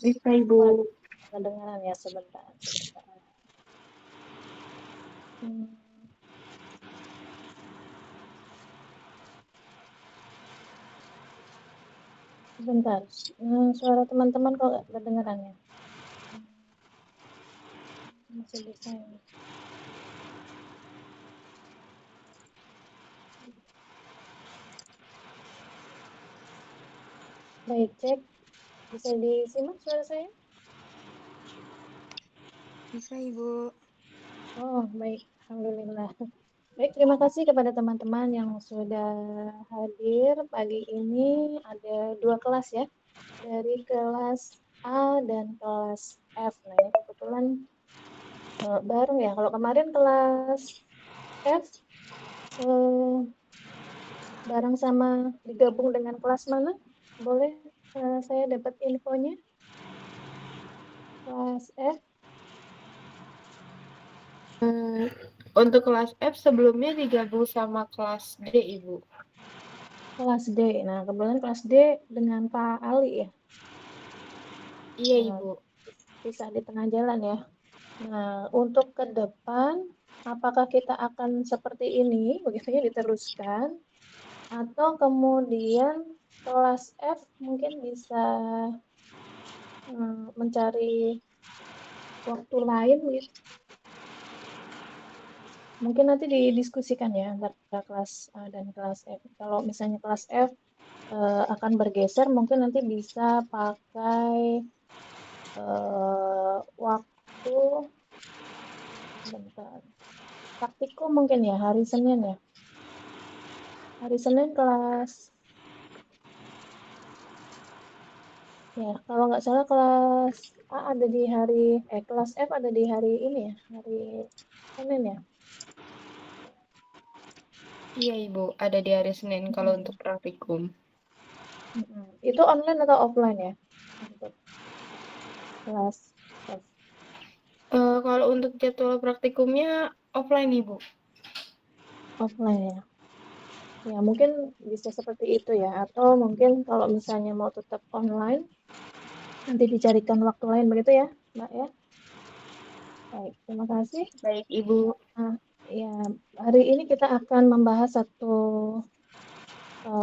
Bisa Ibu. Kedengaran ya, sebentar. Sebentar. Suara teman-teman kok nggak kedengaran ya? Masih bisa ini. Baik, cek. Bisa disimak suara saya? Bisa Ibu. Oh, baik. Alhamdulillah. Baik, terima kasih kepada teman-teman yang sudah hadir pagi ini. Ada 2 kelas ya, dari kelas A dan kelas F. Nah, ini kebetulan bareng ya. Kalau kemarin kelas F bareng sama digabung dengan kelas mana? Boleh saya dapat infonya? Kelas F. Untuk kelas F sebelumnya digabung sama kelas D, Ibu. Kelas D. Nah, kebetulan kelas D dengan Pak Ali ya. Iya, Ibu. Pisah di tengah jalan ya. Nah, untuk ke depan, apakah kita akan seperti ini, begitu ya, diteruskan, atau kemudian kelas F mungkin bisa mencari waktu lain, gitu. Mungkin nanti didiskusikan ya antara kelas A dan kelas F. Kalau misalnya kelas F akan bergeser, mungkin nanti bisa pakai waktu bentar. Praktikum mungkin ya, hari Senin ya. Hari Senin kelas ya, kalau nggak salah kelas A ada di hari kelas F ada di hari ini ya, hari Senin ya. Iya, Ibu. Ada di hari Senin kalau untuk Mm-mm. praktikum. Itu online atau offline ya untuk kelas F? Kalau untuk jadwal praktikumnya offline, Ibu. Offline ya. Ya, mungkin bisa seperti itu ya. Atau mungkin kalau misalnya mau tetap online, nanti dicarikan waktu lain begitu ya, Mbak ya. Baik, terima kasih. Baik, Ibu. Nah, ya, hari ini kita akan membahas satu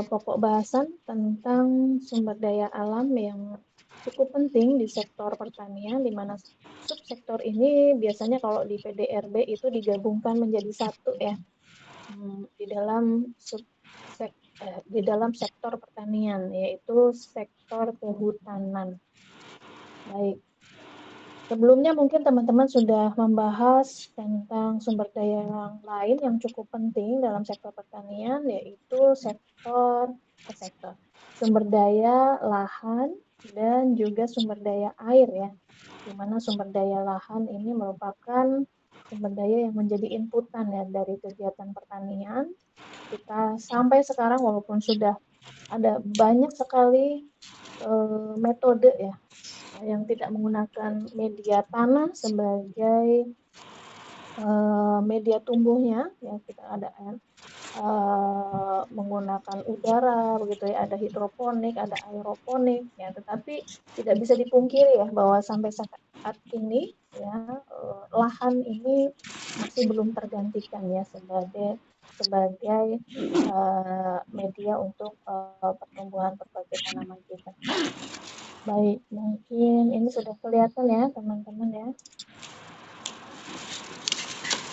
pokok bahasan tentang sumber daya alam yang cukup penting di sektor pertanian, di mana subsektor ini biasanya kalau di PDRB itu digabungkan menjadi satu ya, di dalam di dalam sektor pertanian, yaitu sektor kehutanan. Baik, sebelumnya mungkin teman-teman sudah membahas tentang sumber daya yang lain yang cukup penting dalam sektor pertanian, yaitu sektor sumber daya lahan dan juga sumber daya air ya, di mana sumber daya lahan ini merupakan sumber daya yang menjadi inputan ya dari kegiatan pertanian. Kita sampai sekarang walaupun sudah ada banyak sekali metode ya yang tidak menggunakan media tanah sebagai media tumbuhnya ya, kita ada menggunakan udara begitu ya, ada hidroponik, ada aeroponik ya, tetapi tidak bisa dipungkiri ya bahwa sampai saat ini ya lahan ini masih belum tergantikan ya sebagai media untuk pertumbuhan berbagai tanaman kita. Baik, mungkin ini sudah kelihatan ya teman-teman ya.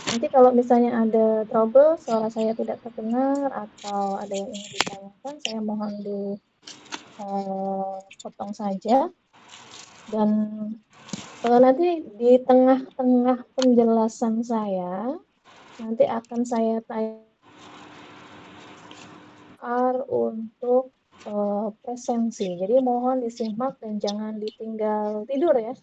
Nanti kalau misalnya ada trouble, suara saya tidak terdengar atau ada yang ingin ditanyakan, saya mohon dipotong saja. Dan nanti di tengah-tengah penjelasan saya, nanti akan saya tanya untuk presensi. Jadi mohon disimak dan jangan ditinggal tidur ya.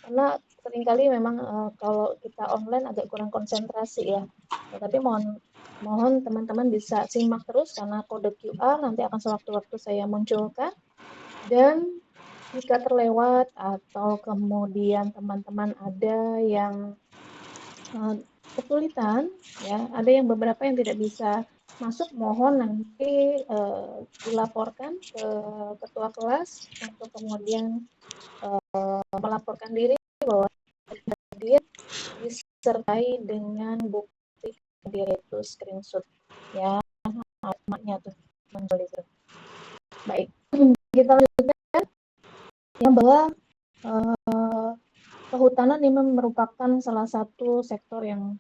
karena seringkali memang kalau kita online agak kurang konsentrasi ya. Tapi mohon teman-teman bisa simak terus karena kode QR nanti akan sewaktu-waktu saya munculkan. Dan jika terlewat atau kemudian teman-teman ada yang kesulitan ya, ada yang beberapa yang tidak bisa masuk mohon nanti dilaporkan ke ketua kelas untuk kemudian melaporkan diri bahwa dia disertai dengan bukti diri itu screenshot ya alamatnya tuh muncul itu. Baik, kita lanjutkan yang bahwa kehutanan ini merupakan salah satu sektor yang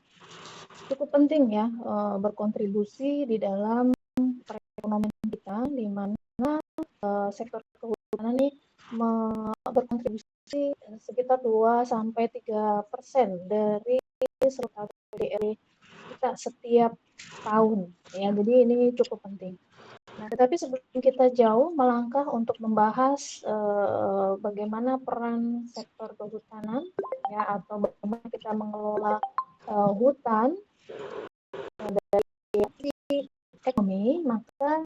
cukup penting ya berkontribusi di dalam perekonomian kita, di mana sektor kehutanan ini berkontribusi sekitar 2-3% dari seluruh PDR kita setiap tahun ya. Jadi ini cukup penting. Nah, tetapi sebelum kita jauh melangkah untuk membahas bagaimana peran sektor kehutanan ya atau bagaimana kita mengelola hutan dari ekonomi, maka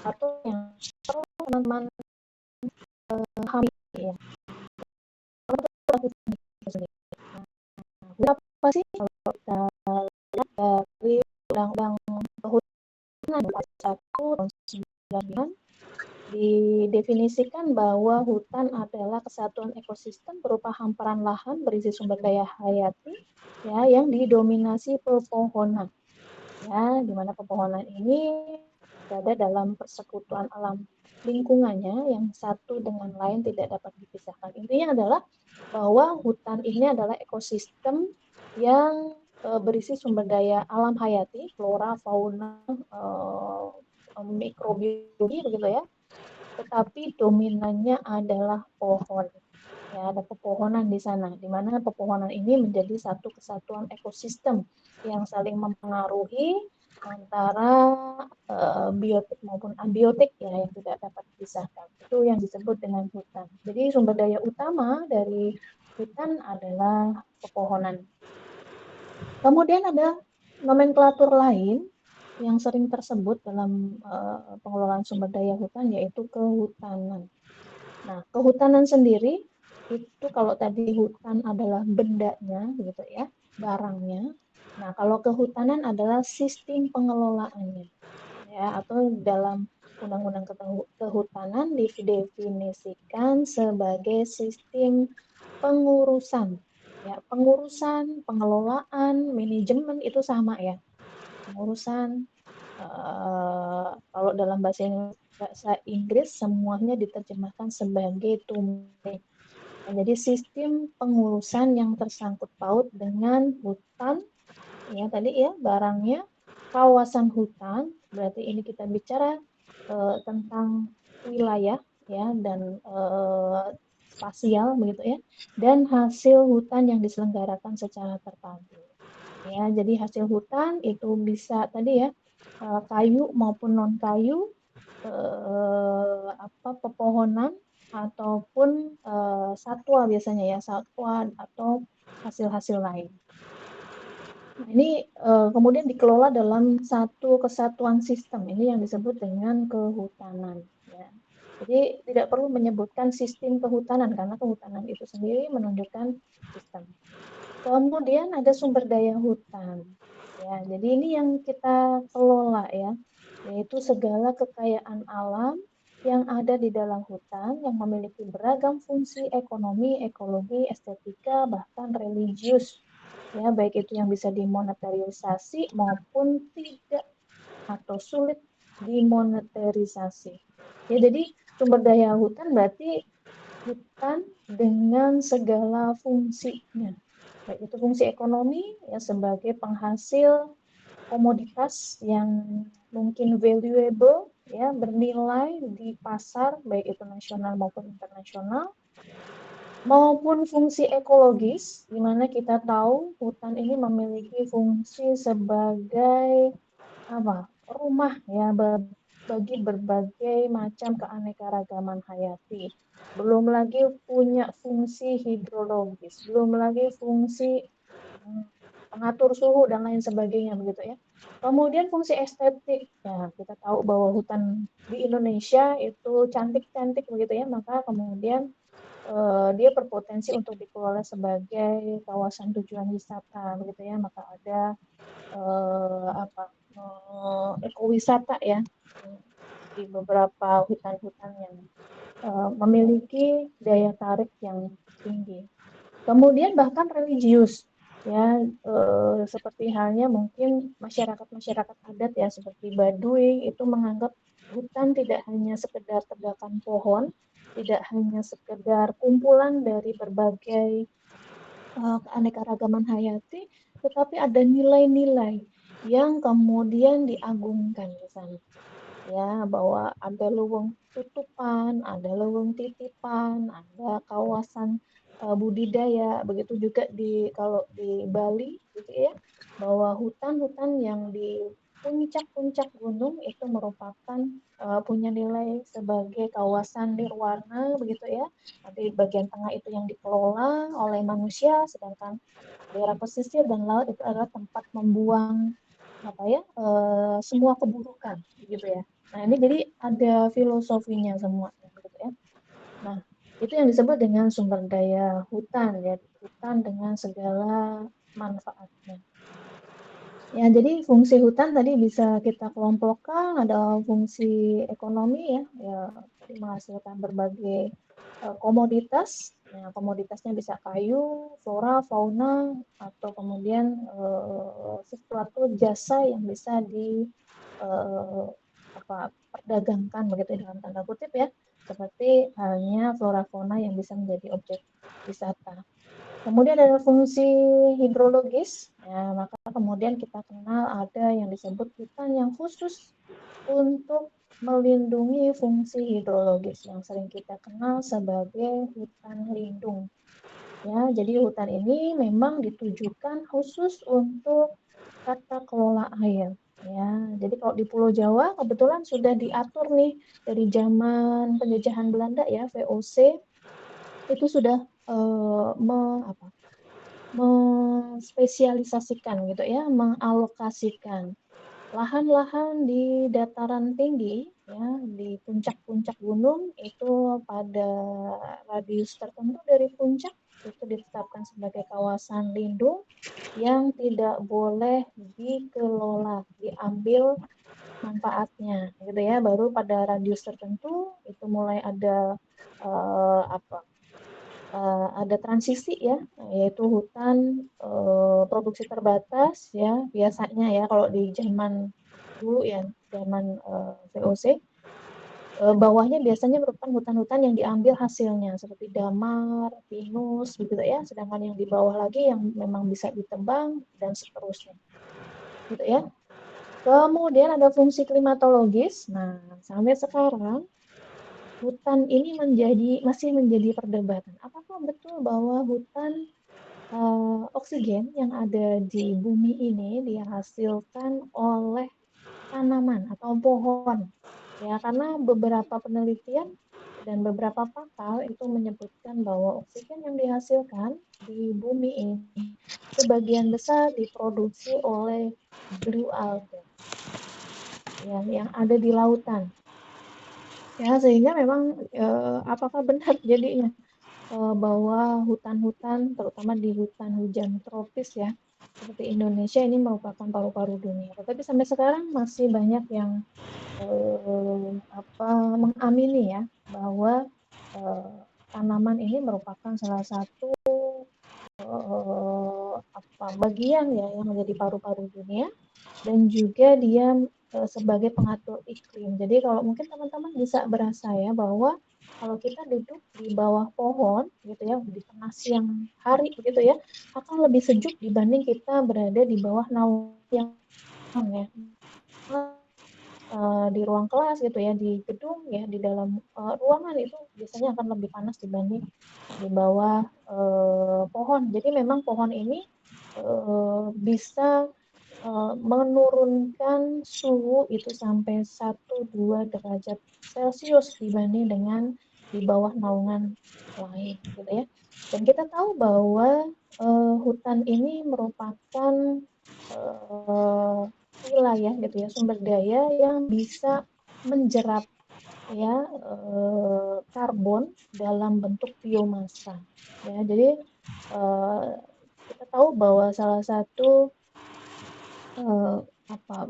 satu yang perlu teman-teman pahami ya. Berapa sih kalau kita lihat dari undang-undang kehutanan pasal 1 tahun 99 didefinisikan bahwa hutan adalah kesatuan ekosistem berupa hamparan lahan berisi sumber daya hayati ya yang didominasi pepohonan ya, di mana pepohonan ini berada dalam persekutuan alam lingkungannya yang satu dengan lain tidak dapat dipisahkan. Intinya adalah bahwa hutan ini adalah ekosistem yang berisi sumber daya alam hayati, flora, fauna, mikrobiologi begitu ya, tetapi dominannya adalah pohon. Ya, ada pepohonan di sana, di mana pepohonan ini menjadi satu kesatuan ekosistem yang saling mempengaruhi antara biotik maupun abiotik ya yang tidak dapat dipisahkan. Itu yang disebut dengan hutan. Jadi sumber daya utama dari hutan adalah pepohonan. Kemudian ada nomenklatur lain yang sering tersebut dalam pengelolaan sumber daya hutan yaitu kehutanan. Nah, kehutanan sendiri itu kalau tadi hutan adalah bendanya gitu ya, barangnya. Nah, kalau kehutanan adalah sistem pengelolaannya ya atau dalam Undang-Undang Kehutanan didefinisikan sebagai sistem pengurusan. Ya, pengurusan, pengelolaan, manajemen itu sama ya. Pengurusan kalau dalam bahasa Inggris semuanya diterjemahkan sebagai domain. Nah, jadi sistem pengurusan yang tersangkut paut dengan hutan, ya tadi ya barangnya, kawasan hutan, berarti ini kita bicara tentang wilayah ya dan spasial begitu ya, dan hasil hutan yang diselenggarakan secara terpadu. Ya, jadi hasil hutan itu bisa tadi ya kayu maupun non kayu, pepohonan ataupun satwa biasanya ya satwa atau hasil-hasil lain. Nah, ini kemudian dikelola dalam satu kesatuan sistem ini yang disebut dengan kehutanan. Ya. Jadi tidak perlu menyebutkan sistem kehutanan karena kehutanan itu sendiri menunjukkan sistem. Kemudian ada sumber daya hutan. Ya, jadi ini yang kita kelola ya, yaitu segala kekayaan alam yang ada di dalam hutan yang memiliki beragam fungsi ekonomi, ekologi, estetika, bahkan religius. Ya, baik itu yang bisa dimonetarisasi maupun tidak atau sulit dimonetarisasi. Ya, jadi sumber daya hutan berarti hutan dengan segala fungsinya. Baik itu fungsi ekonomi ya sebagai penghasil komoditas yang mungkin valuable ya bernilai di pasar baik itu nasional maupun internasional maupun fungsi ekologis di mana kita tahu hutan ini memiliki fungsi sebagai apa rumah ya bagi berbagai macam keanekaragaman hayati. Belum lagi punya fungsi hidrologis, belum lagi fungsi pengatur suhu dan lain sebagainya begitu ya. Kemudian fungsi estetik, ya kita tahu bahwa hutan di Indonesia itu cantik-cantik begitu ya, maka kemudian dia berpotensi untuk dikelola sebagai kawasan tujuan wisata begitu ya, maka ada ekowisata ya, di beberapa hutan-hutan yang memiliki daya tarik yang tinggi. Kemudian bahkan religius ya, seperti halnya mungkin masyarakat-masyarakat adat ya seperti Baduy itu menganggap hutan tidak hanya sekedar tebakan pohon, tidak hanya sekedar kumpulan dari berbagai keanekaragaman hayati, tetapi ada nilai-nilai yang kemudian diagungkan di sana. Ya, bahwa ada leweng tutupan, ada leweng titipan, ada kawasan budidaya, begitu juga kalau di Bali gitu ya, bahwa hutan-hutan yang di puncak-puncak gunung itu merupakan punya nilai sebagai kawasan nirwana begitu ya. Nanti bagian tengah itu yang dikelola oleh manusia, sedangkan daerah pesisir dan laut itu adalah tempat membuang apa ya, semua keburukan gitu ya. Nah, ini jadi ada filosofinya semua gitu ya. Nah, itu yang disebut dengan sumber daya hutan ya, hutan dengan segala manfaatnya. Ya, jadi fungsi hutan tadi bisa kita kelompokkan, ada fungsi ekonomi ya, ya tadi menghasilkan berbagai komoditas. Ya, komoditasnya bisa kayu, flora, fauna, atau kemudian sesuatu jasa yang bisa di eh, apa perdagangkan begitu dalam tanda kutip ya, seperti halnya flora fauna yang bisa menjadi objek wisata. Kemudian ada fungsi hidrologis, ya, maka kemudian kita kenal ada yang disebut hutan yang khusus untuk melindungi fungsi hidrologis yang sering kita kenal sebagai hutan lindung. Ya, jadi hutan ini memang ditujukan khusus untuk tata kelola air. Ya, jadi kalau di Pulau Jawa kebetulan sudah diatur nih dari zaman penjajahan Belanda ya, VOC itu sudah apa, menspesialisasikan gitu ya, mengalokasikan lahan-lahan di dataran tinggi ya, di puncak-puncak gunung itu pada radius tertentu dari puncak itu ditetapkan sebagai kawasan lindung yang tidak boleh dikelola, diambil manfaatnya gitu ya. Baru pada radius tertentu itu mulai ada apa, ada transisi ya, yaitu hutan produksi terbatas ya biasanya ya kalau di zaman dulu ya, zaman VOC, bawahnya biasanya merupakan hutan-hutan yang diambil hasilnya seperti damar, pinus begitu ya, sedangkan yang di bawah lagi yang memang bisa ditebang dan seterusnya gitu ya. Kemudian ada fungsi klimatologis. Nah, sampai sekarang hutan ini masih menjadi perdebatan. Apakah betul bahwa hutan oksigen yang ada di bumi ini dihasilkan oleh tanaman atau pohon? Ya, karena beberapa penelitian dan beberapa pakar itu menyebutkan bahwa oksigen yang dihasilkan di bumi ini sebagian besar diproduksi oleh blue algae yang ada di lautan. Ya, sehingga memang apakah benar jadinya bahwa hutan-hutan, terutama di hutan hujan tropis ya, seperti Indonesia ini merupakan paru-paru dunia. Tetapi sampai sekarang masih banyak yang apa mengamini ya bahwa eh, tanaman ini merupakan salah satu apa bagian ya yang menjadi paru-paru dunia dan juga dia sebagai pengatur iklim. Jadi kalau mungkin teman-teman bisa berasa ya bahwa kalau kita duduk di bawah pohon gitu ya di tengah siang hari gitu ya akan lebih sejuk dibanding kita berada di bawah naungan yang ya di ruang kelas gitu ya di gedung ya di dalam ruangan itu biasanya akan lebih panas dibanding di bawah pohon. Jadi memang pohon ini bisa menurunkan suhu itu sampai 1-2 derajat Celcius dibanding dengan di bawah naungan lain gitu ya. Dan kita tahu bahwa hutan ini merupakan uh, wilayah gitu ya, sumber daya yang bisa menjerap ya karbon dalam bentuk biomasa. Ya, jadi kita tahu bahwa salah satu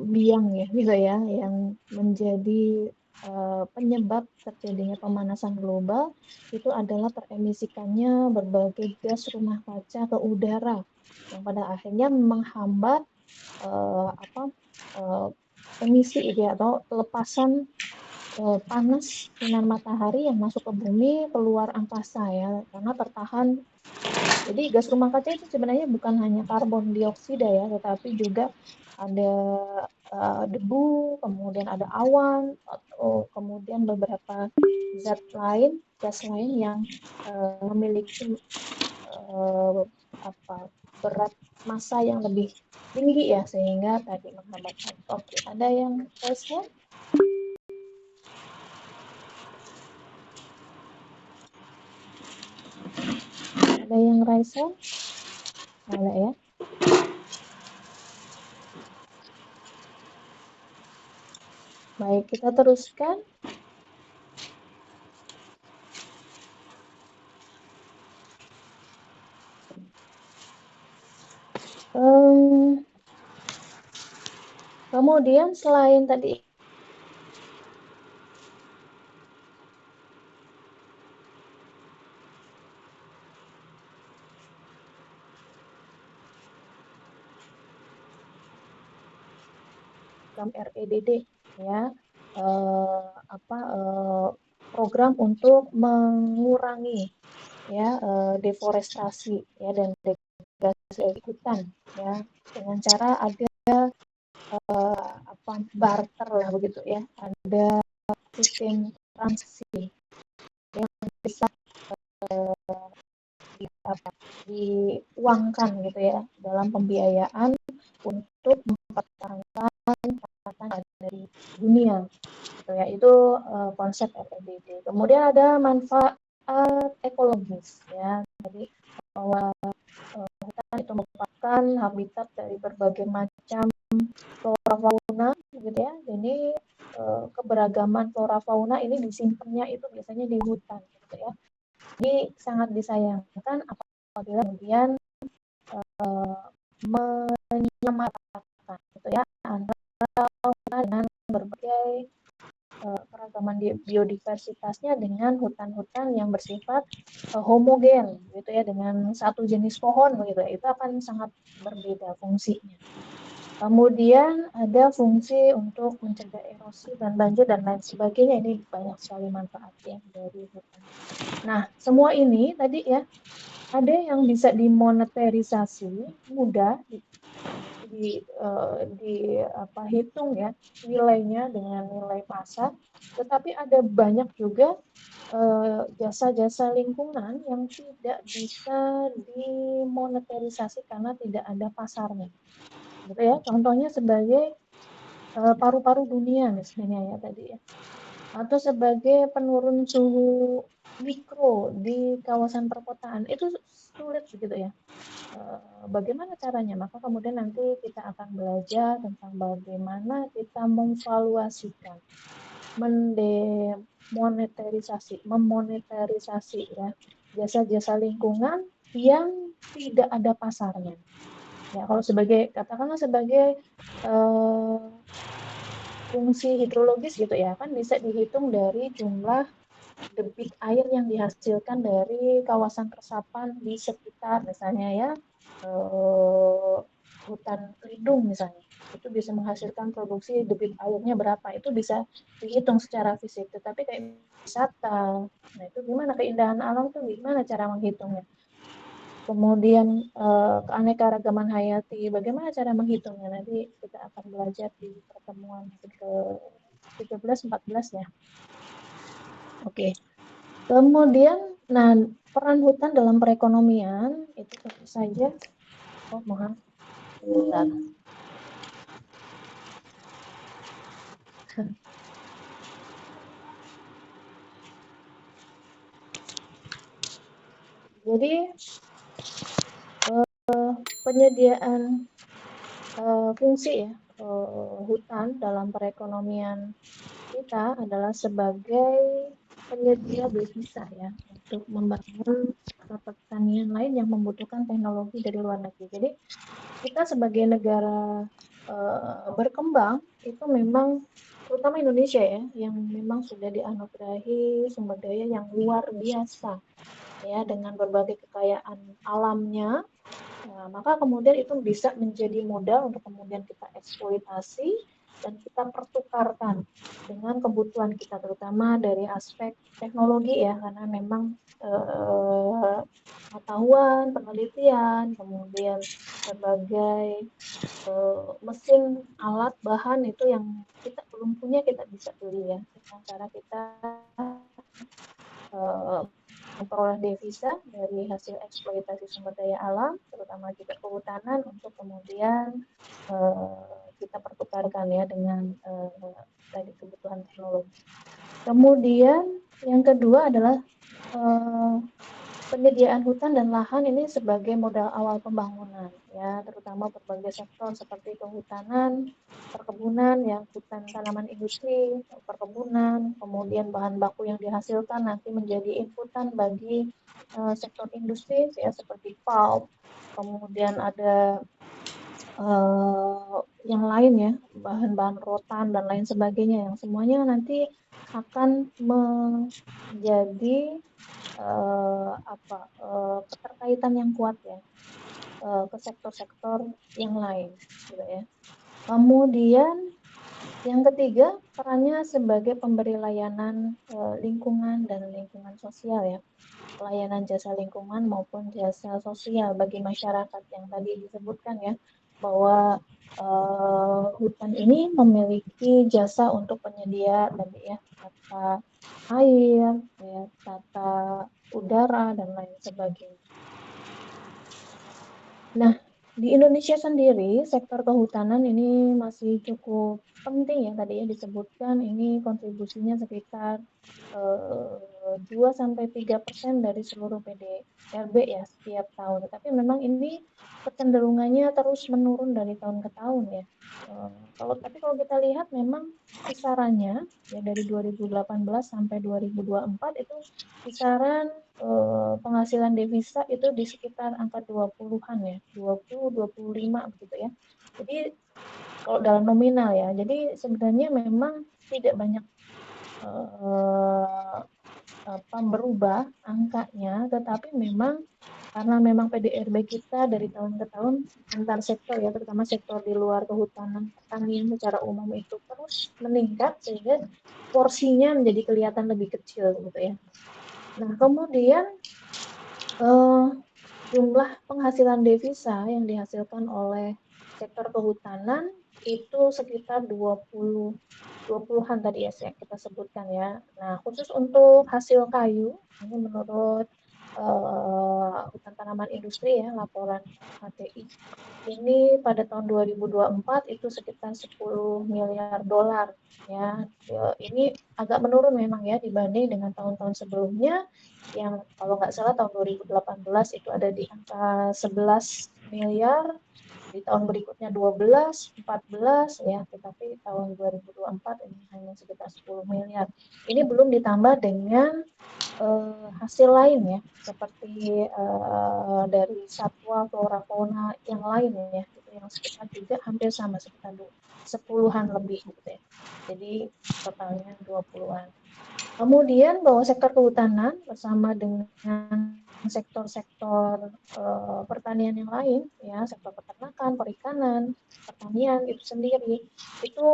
biang ya gitu ya yang menjadi penyebab terjadinya pemanasan global itu adalah teremisikannya berbagai gas rumah kaca ke udara yang pada akhirnya menghambat apa emisi ya atau pelepasan panas sinar matahari yang masuk ke bumi keluar angkasa ya karena tertahan. Jadi gas rumah kaca itu sebenarnya bukan hanya karbon dioksida ya, tetapi juga ada debu, kemudian ada awan, atau kemudian beberapa zat lain, gas lain yang memiliki uh, apa berat massa yang lebih tinggi ya sehingga tadi menghambat. Oke, ada yang raise hand? Ada yang raise hand? Ada ya. Baik, kita teruskan. Kemudian selain tadi program REDD ya program untuk mengurangi ya deforestasi ya dan degradasi hutan ya dengan cara ada barter lah begitu ya ada sistem transisi yang bisa diuangkan gitu ya dalam pembiayaan untuk mempertahankan dari dunia gitu ya itu konsep REDD. Kemudian ada manfaat ekologis ya jadi bahwa hutan itu merupakan habitat dari berbagai macam flora fauna gitu ya jadi keberagaman flora fauna ini disimpannya itu biasanya di hutan gitu ya jadi sangat disayangkan apabila kemudian menyamaratakan gitu ya antara dengan berbagai keragaman biodiversitasnya dengan hutan-hutan yang bersifat homogen gitu ya dengan satu jenis pohon begitu ya itu akan sangat berbeda fungsinya. Kemudian ada fungsi untuk mencegah erosi dan banjir dan lain sebagainya ini banyak sekali manfaatnya dari hutan. Nah semua ini tadi ya ada yang bisa dimonetarisasi mudah hitung ya nilainya dengan nilai pasar, tetapi ada banyak juga jasa-jasa lingkungan yang tidak bisa dimonetarisasi karena tidak ada pasarnya. Gitu ya. Contohnya sebagai paru-paru dunia misalnya ya tadi ya. Atau sebagai penurun suhu mikro di kawasan perkotaan. Itu sulit begitu ya. Bagaimana caranya? Maka kemudian nanti kita akan belajar tentang bagaimana kita memvaluasikan, memonetarisasi ya jasa-jasa lingkungan yang tidak ada pasarnya. Ya, kalau sebagai katakanlah sebagai fungsi hidrologis gitu ya, kan bisa dihitung dari jumlah debit air yang dihasilkan dari kawasan resapan di sekitar misalnya ya hutan lindung misalnya itu bisa menghasilkan produksi debit airnya berapa itu bisa dihitung secara fisik tetapi kayak wisata nah itu gimana keindahan alam tuh gimana cara menghitungnya kemudian keanekaragaman hayati bagaimana cara menghitungnya nanti kita akan belajar di pertemuan ke 13-14 ya oke. Kemudian, nah peran hutan dalam perekonomian itu tentu saja, oh mohon, sebentar. Jadi penyediaan fungsi ya hutan dalam perekonomian kita adalah sebagai penyedia devisa ya untuk membangun pertanian lain yang membutuhkan teknologi dari luar negeri. Jadi kita sebagai negara berkembang itu memang terutama Indonesia ya, yang memang sudah dianugerahi sumber daya yang luar biasa ya dengan berbagai kekayaan alamnya. Nah, maka kemudian itu bisa menjadi modal untuk kemudian kita eksploitasi dan kita pertukarkan dengan kebutuhan kita, terutama dari aspek teknologi ya, karena memang pengetahuan, penelitian, kemudian berbagai mesin, alat, bahan itu yang kita belum punya kita bisa beli ya, dengan cara kita eh, memperoleh devisa dari hasil eksploitasi sumber daya alam, terutama juga kehutanan, untuk kemudian kita pertukarkan ya dengan tadi kebutuhan teknologi. Kemudian yang kedua adalah eh, penyediaan hutan dan lahan ini sebagai modal awal pembangunan ya, terutama berbagai sektor seperti kehutanan, perkebunan ya, hutan tanaman industri, perkebunan, kemudian bahan baku yang dihasilkan nanti menjadi inputan bagi sektor industri ya seperti pulp, kemudian ada uh, yang lain ya, bahan-bahan rotan dan lain sebagainya yang semuanya nanti akan menjadi keterkaitan yang kuat ya ke sektor-sektor yang lain gitu ya. Kemudian yang ketiga, perannya sebagai pemberi layanan lingkungan dan lingkungan sosial ya. Pelayanan jasa lingkungan maupun jasa sosial bagi masyarakat yang tadi disebutkan ya, bahwa hutan ini memiliki jasa untuk penyedia tadi ya, tata air, ya, tata udara dan lain sebagainya. Nah, di Indonesia sendiri sektor kehutanan ini masih cukup penting ya, tadi ya disebutkan ini kontribusinya sekitar 2-3% dari seluruh PDRB ya setiap tahun. Tapi memang ini kecenderungannya terus menurun dari tahun ke tahun ya. Kalau kita lihat memang kisarannya ya dari 2018 sampai 2024 itu kisaran penghasilan devisa itu di sekitar angka 20-an ya, 20, 25 begitu ya. Jadi kalau dalam nominal ya, jadi sebenarnya memang tidak banyak eh, berubah angkanya, tetapi memang karena memang PDRB kita dari tahun ke tahun antar sektor ya, terutama sektor di luar kehutanan pertanian secara umum itu terus meningkat sehingga porsinya menjadi kelihatan lebih kecil gitu ya. Nah, kemudian eh, jumlah penghasilan devisa yang dihasilkan oleh sektor kehutanan itu sekitar 20-an tadi ya kita sebutkan ya. Nah, khusus untuk hasil kayu, ini menurut hutan tanaman industri ya, laporan HTI, ini pada tahun 2024 itu sekitar 10 miliar dolar ya. Ini agak menurun memang ya dibanding dengan tahun-tahun sebelumnya yang kalau nggak salah tahun 2018 itu ada di angka 11 miliar, di tahun berikutnya 12, 14 ya, tetapi tahun 2024 ini hanya sekitar 10 miliar. Ini belum ditambah dengan hasil lain ya, seperti dari satwa, flora, fauna yang lain ya, itu yang sekitar juga hampir sama, sekitar 10-an lebih gitu ya. Jadi totalnya 20-an. Kemudian bahwa sektor kehutanan bersama dengan sektor-sektor pertanian yang lain, ya sektor peternakan, perikanan, pertanian itu sendiri, itu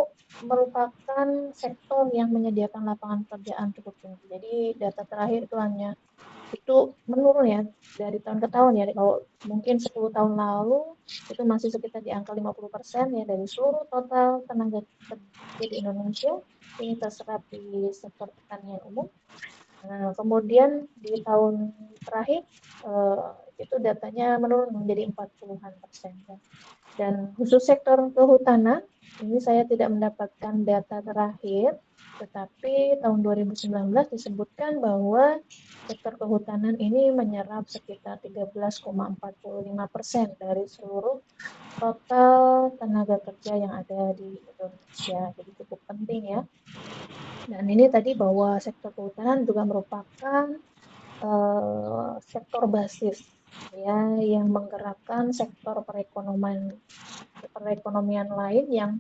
merupakan sektor yang menyediakan lapangan pekerjaan cukup tinggi. Jadi data terakhir itu hanya itu menurun ya dari tahun ke tahun ya. Kalau mungkin 10 tahun lalu itu masih sekitar di angka 50% ya dari seluruh total tenaga kerja di Indonesia ini terserap di sektor pertanian umum. Nah, kemudian di tahun terakhir itu datanya menurun menjadi 40-an persen. Dan khusus sektor kehutanan, ini saya tidak mendapatkan data terakhir, tetapi tahun 2019 disebutkan bahwa sektor kehutanan ini menyerap sekitar 13,45% dari seluruh total tenaga kerja yang ada di Indonesia. Jadi cukup penting ya. Dan ini tadi bahwa sektor kehutanan juga merupakan sektor basis ya yang menggerakkan sektor perekonomian lain yang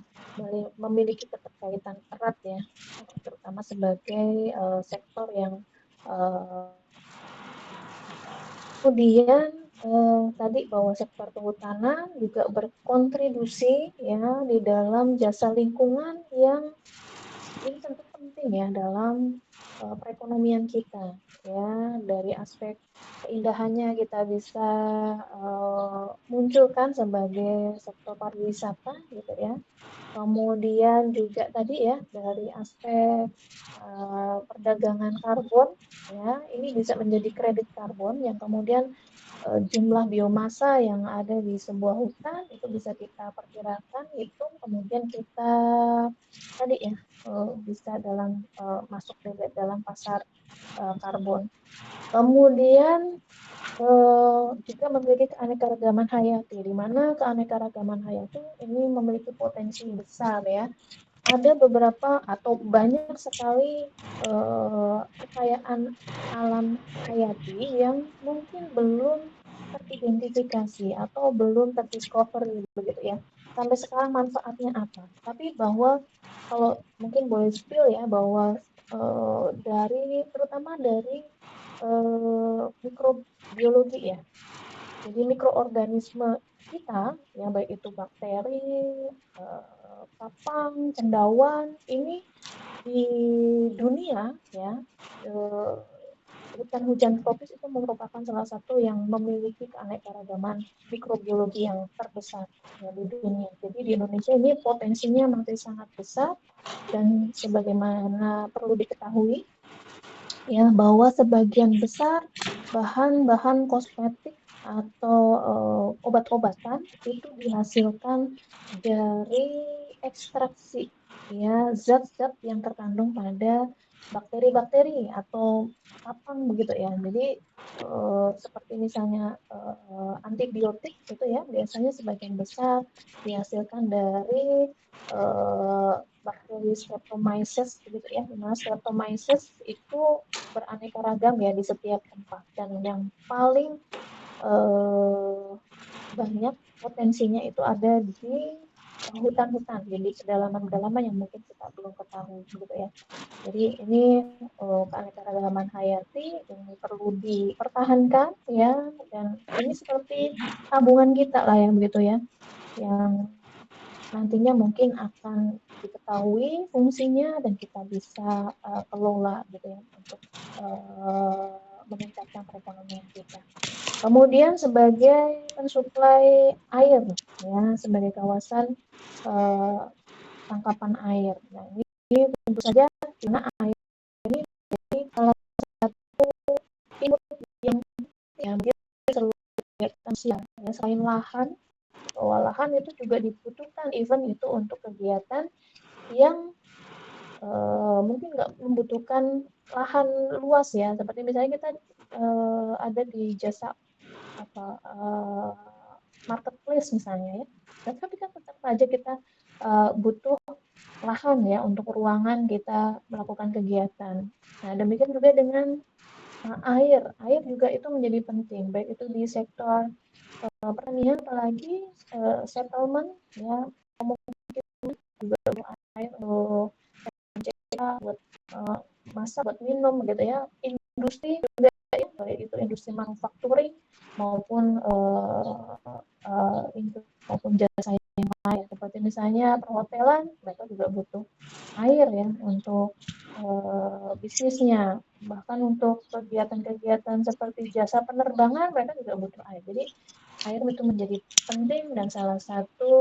memiliki keterkaitan erat ya, terutama sebagai sektor yang uh, kemudian tadi bahwa sektor kehutanan juga berkontribusi ya di dalam jasa lingkungan yang ini tentu penting ya dalam perekonomian kita ya, dari aspek keindahannya kita bisa munculkan sebagai sektor pariwisata gitu ya. Kemudian juga tadi ya dari aspek perdagangan karbon ya, ini bisa menjadi kredit karbon yang kemudian jumlah biomasa yang ada di sebuah hutan itu bisa kita perkirakan, hitung, kemudian kita tadi ya bisa masuk dalam pasar karbon. Kemudian juga memiliki keanekaragaman hayati, di mana keanekaragaman hayati ini memiliki potensi besar ya. Ada beberapa atau banyak sekali kekayaan alam hayati yang mungkin belum teridentifikasi atau belum terdiscovery begitu ya. Sampai sekarang manfaatnya apa? Tapi bahwa kalau mungkin boleh spill ya bahwa terutama dari mikrobiologi ya. Jadi mikroorganisme kita, ya baik itu bakteri, kapang, cendawan, ini di dunia ya, hujan-hujan tropis itu merupakan salah satu yang memiliki keanekaragaman mikrobiologi yang terbesar ya di dunia. Jadi di Indonesia ini potensinya masih sangat besar dan sebagaimana perlu diketahui ya bahwa sebagian besar bahan-bahan kosmetik atau obat-obatan itu dihasilkan dari ekstraksi ya zat-zat yang terkandung pada bakteri-bakteri atau kapang begitu ya. Jadi seperti misalnya antibiotik itu ya biasanya sebagian besar dihasilkan dari bakteri Streptomyces begitu ya. Dimana Streptomyces itu beraneka ragam ya di setiap tempat, dan yang paling banyak potensinya itu ada di hutan-hutan, jadi pedalaman-pedalaman yang mungkin kita belum ketahui gitu ya. Jadi ini keanekaragaman hayati ini perlu dipertahankan ya, dan ini seperti tabungan kita lah ya begitu ya, yang nantinya mungkin akan diketahui fungsinya dan kita bisa kelola gitu ya untuk meningkatkan perekonomian kita. Kemudian sebagai pensuplai air ya, sebagai kawasan tangkapan air. Nah, ini tentu saja karena air ini menjadi salah satu input yang selalu potensial ya, selain lahan, bahwa lahan itu juga dibutuhkan even itu untuk kegiatan yang mungkin nggak membutuhkan lahan luas ya, seperti misalnya kita ada di jasa marketplace misalnya ya, tapi kan tetap saja kita butuh lahan ya untuk ruangan kita melakukan kegiatan. Nah demikian juga dengan air juga itu menjadi penting, baik itu di sektor pertanian, apalagi settlement ya, juga air buat masak, buat minum gitu ya. Industri juga ya, baik itu industri manufacturing maupun maupun jasa yang lain, seperti misalnya perhotelan, mereka juga butuh air ya untuk bisnisnya. Bahkan untuk kegiatan-kegiatan seperti jasa penerbangan, mereka juga butuh air. Jadi air itu menjadi penting, dan salah satu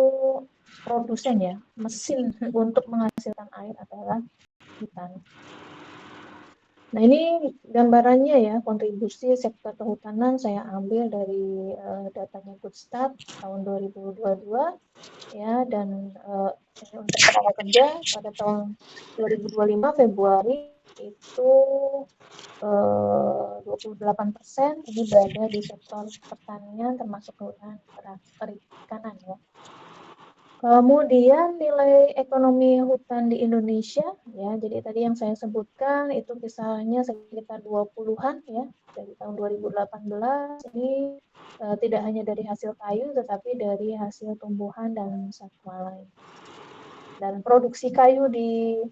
produsen ya, mesin untuk menghasilkan air adalah hutan. Nah ini gambarannya ya, kontribusi sektor kehutanan saya ambil dari datanya Goodstat tahun 2022 ya, dan untuk tenaga kerja pada tahun 2025 Februari itu 28% ini berada di sektor pertanian termasuk kehutanan perikanan ya. Kemudian nilai ekonomi hutan di Indonesia, ya, jadi tadi yang saya sebutkan itu kisarannya sekitar 20-an ya, dari tahun 2018 ini tidak hanya dari hasil kayu tetapi dari hasil tumbuhan dan satwa lain. Dan produksi kayu di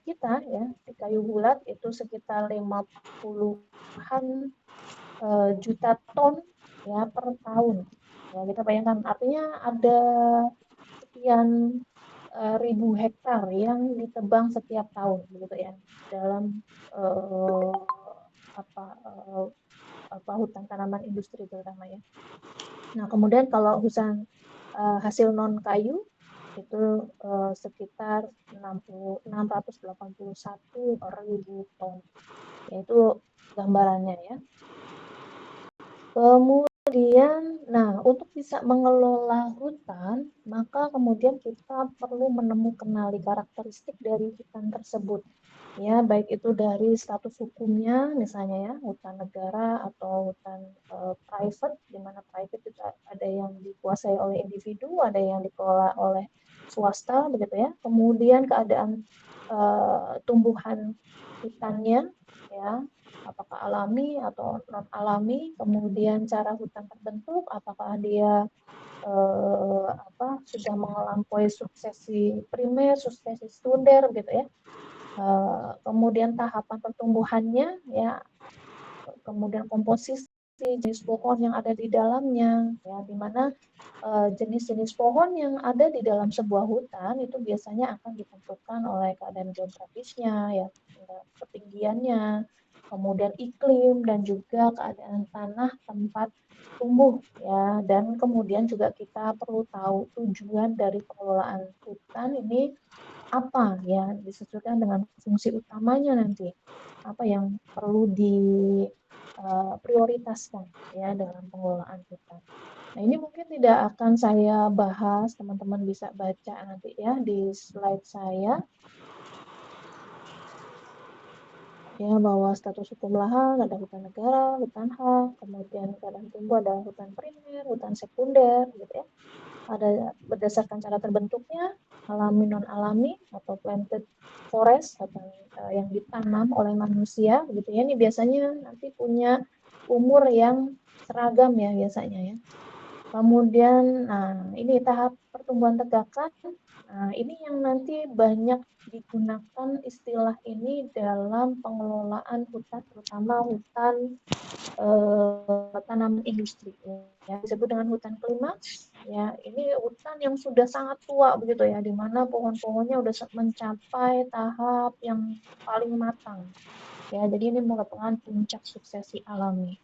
kita ya, di kayu bulat itu sekitar 50-an juta ton ya per tahun. Ya, kita bayangkan artinya ada sekian ribu hektar yang ditebang setiap tahun begitu ya dalam uh, apa, uh, hutan tanaman industri terutama ya. Nah kemudian kalau hutan hasil non kayu itu sekitar 681 ton, yaitu gambarannya ya. Kemudian, nah untuk bisa mengelola hutan, maka kemudian kita perlu menemukan karakteristik dari hutan tersebut. Ya, baik itu dari status hukumnya, misalnya ya, hutan negara atau hutan private, di mana private itu ada yang dikuasai oleh individu, ada yang dikelola oleh swasta, begitu ya. Kemudian keadaan tumbuhan hutannya, ya, apakah alami atau non alami, kemudian cara hutan terbentuk, apakah dia sudah melampaui suksesi primer, suksesi sekunder gitu ya. Kemudian tahapan pertumbuhannya ya, kemudian komposisi jenis pohon yang ada di dalamnya ya, di mana jenis-jenis pohon yang ada di dalam sebuah hutan itu biasanya akan ditentukan oleh keadaan geografisnya ya, ketinggiannya, kemudian iklim dan juga keadaan tanah tempat tumbuh ya. Dan kemudian juga kita perlu tahu tujuan dari pengelolaan hutan ini apa ya, disesuaikan dengan fungsi utamanya nanti apa yang perlu diprioritaskan ya dalam pengelolaan hutan. Nah, ini mungkin tidak akan saya bahas, teman-teman bisa baca nanti ya di slide saya. Ya, bahwa status hukum lahan ada hutan negara, hutan hak, kemudian keadaan tumbuh ada hutan primer, hutan sekunder, gitu ya. Ada berdasarkan cara terbentuknya, alami non alami atau planted forest atau yang ditanam oleh manusia, gitu ya. Ini biasanya nanti punya umur yang seragam ya biasanya ya. Kemudian, nah ini tahap pertumbuhan tegakan. Nah, ini yang nanti banyak digunakan istilah ini dalam pengelolaan hutan, terutama hutan tanaman industri ya, disebut dengan hutan klimaks ya. Ini hutan yang sudah sangat tua begitu ya, di mana pohon-pohonnya udah mencapai tahap yang paling matang ya. Jadi ini merupakan puncak suksesi alami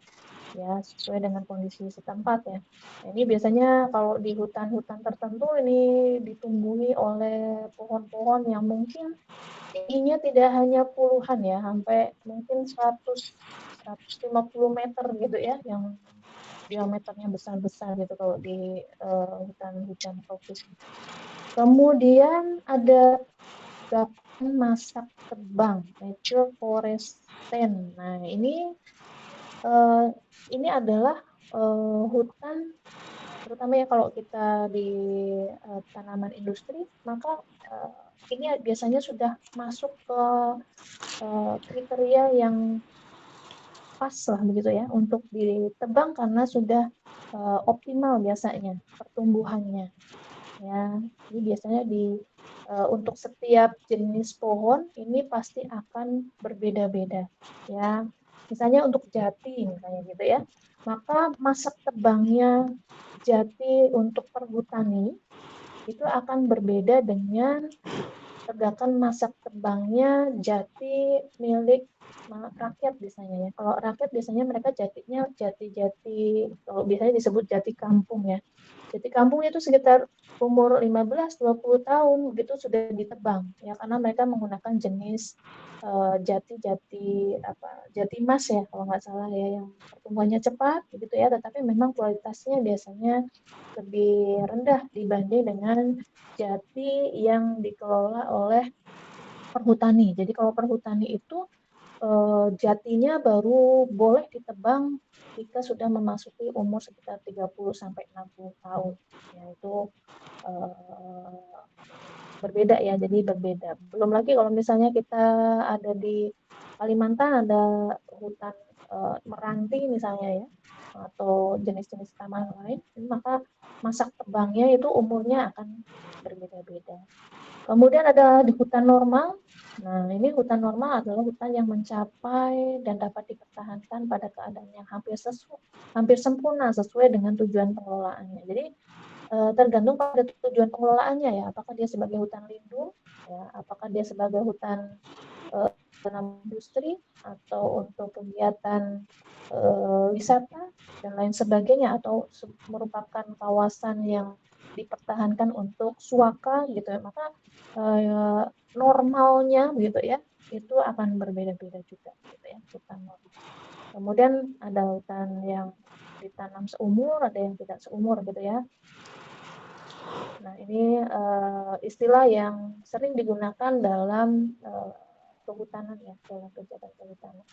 ya, sesuai dengan kondisi setempat ya. Nah, ini biasanya kalau di hutan-hutan tertentu ini ditumbuhi oleh pohon-pohon yang mungkin tingginya tidak hanya puluhan ya, sampai mungkin 100-150 meter gitu ya, yang diameternya besar-besar gitu kalau di hutan-hutan tropis. Kemudian ada gapan masak tebang, mature forest stand. Nah, ini adalah hutan, terutama ya kalau kita di tanaman industri, maka ini biasanya sudah masuk ke kriteria yang pas lah begitu ya untuk ditebang karena sudah optimal biasanya pertumbuhannya ya. Ini biasanya untuk setiap jenis pohon ini pasti akan berbeda-beda ya. Misalnya untuk jati misalnya gitu ya, maka masa tebangnya jati untuk perhutani itu akan berbeda dengan tegakan masa tebangnya jati milik rakyat biasanya ya. Kalau rakyat biasanya mereka jatinya jati-jati, kalau biasanya disebut jati kampung ya. Jati kampung itu sekitar umur 15-20 tahun begitu sudah ditebang ya, karena mereka menggunakan jenis jati-jati jati emas ya kalau nggak salah ya, yang pertumbuhannya cepat begitu ya, tetapi memang kualitasnya biasanya lebih rendah dibanding dengan jati yang dikelola oleh perhutani. Jadi kalau perhutani itu jatinya baru boleh ditebang jika sudah memasuki umur sekitar 30 sampai 60 tahun. Ya, itu uh, berbeda ya, jadi berbeda. Belum lagi kalau misalnya kita ada di Kalimantan, ada hutan meranti misalnya ya, atau jenis-jenis taman lain, maka masa tebangnya itu umurnya akan berbeda-beda. Kemudian ada di hutan normal. Nah, ini hutan normal adalah hutan yang mencapai dan dapat dipertahankan pada keadaan yang hampir sempurna sesuai dengan tujuan pengelolaannya. Jadi tergantung pada tujuan pengelolaannya ya, apakah dia sebagai hutan lindung, ya, apakah dia sebagai hutan industri atau untuk kegiatan wisata dan lain sebagainya, atau merupakan kawasan yang dipertahankan untuk suaka gitu ya, maka normalnya gitu ya itu akan berbeda-beda juga gitu ya, hutan normal. Kemudian ada hutan yang ditanam seumur, ada yang tidak seumur gitu ya. Nah, ini istilah yang sering digunakan dalam kehutanan ya, dalam kegiatan kehutanan.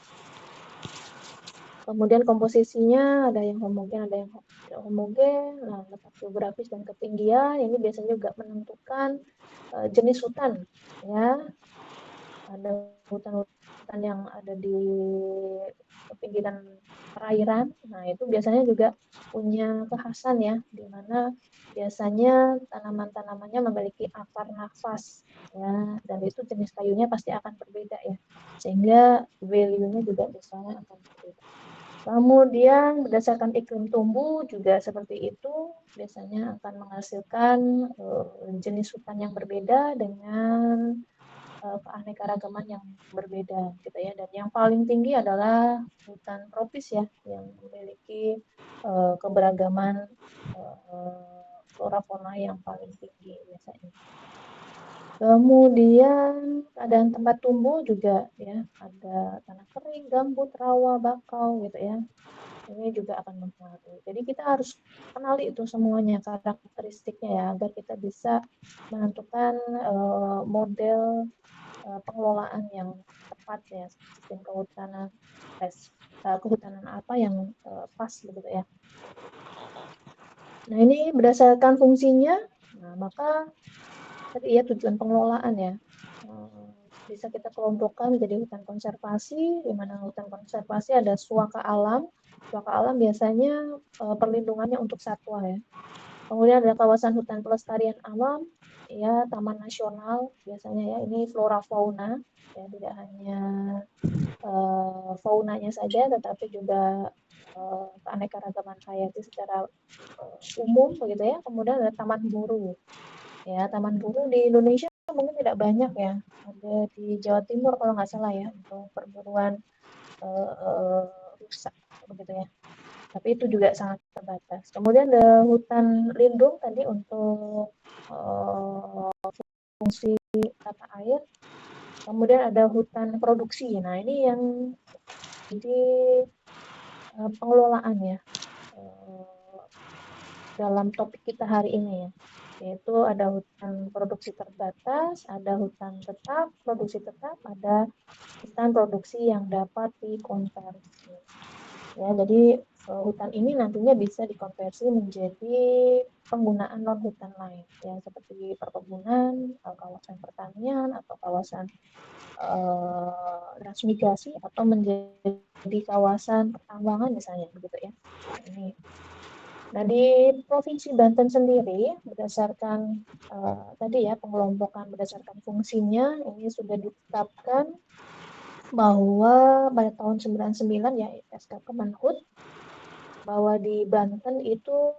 Kemudian komposisinya ada yang homogen, ada yang tidak homogen. Nah, letak geografis dan ketinggian ini biasanya juga menentukan jenis hutan ya. Ada hutan-hutan yang ada di pinggiran perairan. Nah, itu biasanya juga punya kekhasan ya, di mana biasanya tanaman-tanamannya memiliki akar nafas ya, dan itu jenis kayunya pasti akan berbeda ya, sehingga value-nya juga biasanya akan berbeda. Kemudian berdasarkan iklim tumbuh juga seperti itu, biasanya akan menghasilkan jenis hutan yang berbeda dengan keanekaragaman yang berbeda gitu ya. Dan yang paling tinggi adalah hutan tropis ya, yang memiliki keberagaman flora fauna yang paling tinggi biasanya. Kemudian keadaan tempat tumbuh juga ya, ada tanah kering, gambut, rawa, bakau gitu ya. Ini juga akan mempengaruhi. Jadi kita harus kenali itu semuanya karakteristiknya ya, agar kita bisa menentukan model pengelolaan yang tepat ya, sistem kehutanan apa yang pas begitu ya. Nah, ini berdasarkan fungsinya, nah maka tadi ya tujuan pengelolaan ya, bisa kita kelompokkan menjadi hutan konservasi, di mana hutan konservasi ada suaka alam. Suaka alam biasanya perlindungannya untuk satwa ya. Kemudian ada kawasan hutan pelestarian alam, ya taman nasional biasanya ya, ini flora fauna ya, tidak hanya faunanya saja, tetapi juga keanekaragaman hayati secara umum begitu ya. Kemudian ada taman buru. Ya, taman buru di Indonesia mungkin tidak banyak ya. Ada di Jawa Timur kalau nggak salah ya, untuk perburuan rusa begitu ya. Tapi itu juga sangat terbatas. Kemudian ada hutan lindung tadi untuk fungsi tata air. Kemudian ada hutan produksi. Nah, ini yang jadi pengelolaan ya dalam topik kita hari ini ya, yaitu ada hutan produksi terbatas, ada hutan tetap, produksi tetap, ada hutan produksi yang dapat dikonversi. Ya, jadi hutan ini nantinya bisa dikonversi menjadi penggunaan non hutan lain, ya seperti perkebunan, kawasan pertanian atau kawasan transmigrasi atau menjadi kawasan pertambangan misalnya begitu ya. Nah, ini. Nah, di Provinsi Banten sendiri berdasarkan tadi ya pengelompokan berdasarkan fungsinya, ini sudah ditetapkan bahwa pada tahun 99 ya SK Kemenhut, bahwa di Banten itu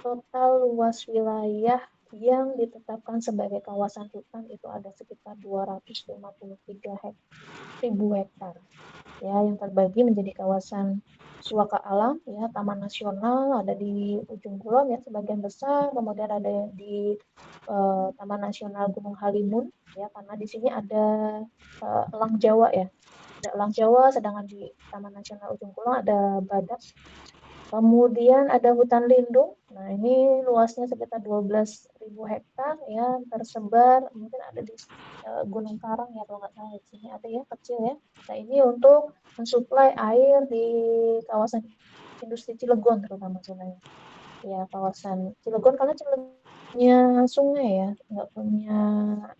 total luas wilayah yang ditetapkan sebagai kawasan hutan itu ada sekitar 253.000 hektar ya, yang terbagi menjadi kawasan suaka alam ya, taman nasional ada di ujung kulon ya sebagian besar, kemudian ada di Taman Nasional Gunung Halimun ya, karena di sini ada elang Jawa ya, ada elang Jawa, sedangkan di Taman Nasional Ujung Kulon ada badak. Kemudian ada hutan lindung. Nah, ini luasnya sekitar 12.000 hektar ya, tersebar mungkin ada di Gunung Karang ya kalau nggak salah di sini ada ya kecil ya. Nah ini untuk mensuplai air di kawasan industri Cilegon terutama sebenarnya. Ya kawasan Cilegon karena Cilegon punya sungai ya, nggak punya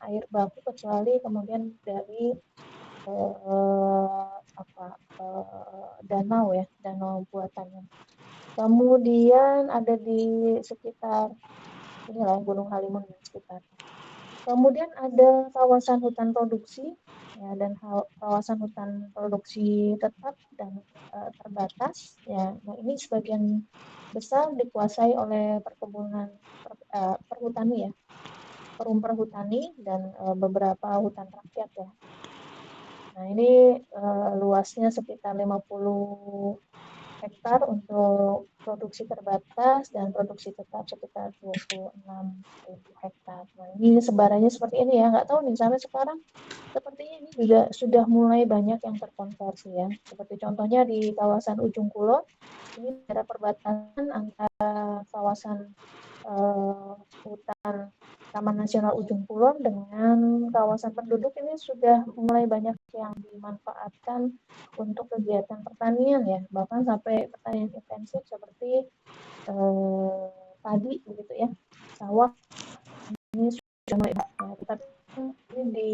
air baku kecuali kemudian dari apa danau ya, danau buatannya. Kemudian ada di sekitar inilah Gunung Halimun dan sekitarnya. Kemudian ada kawasan hutan produksi ya dan kawasan hutan produksi tetap dan terbatas ya. Nah, ini sebagian besar dikuasai oleh perhutani ya, perum perhutani dan beberapa hutan rakyat ya. Nah, ini luasnya sekitar 50 hektar untuk produksi terbatas dan produksi tetap sekitar 26.000 hektar. Nah, ini sebarannya seperti ini ya. Nggak tahu nih sampai sekarang sepertinya ini juga sudah mulai banyak yang terkonversi ya. Seperti contohnya di kawasan Ujung Kulon, ini ada perbatasan antara kawasan hutan Taman Nasional Ujung Kulon dengan kawasan penduduk ini sudah mulai banyak yang dimanfaatkan untuk kegiatan pertanian ya, bahkan sampai pertanian intensif seperti padi begitu ya, sawah ini sudah mulai banyak. Tapi ini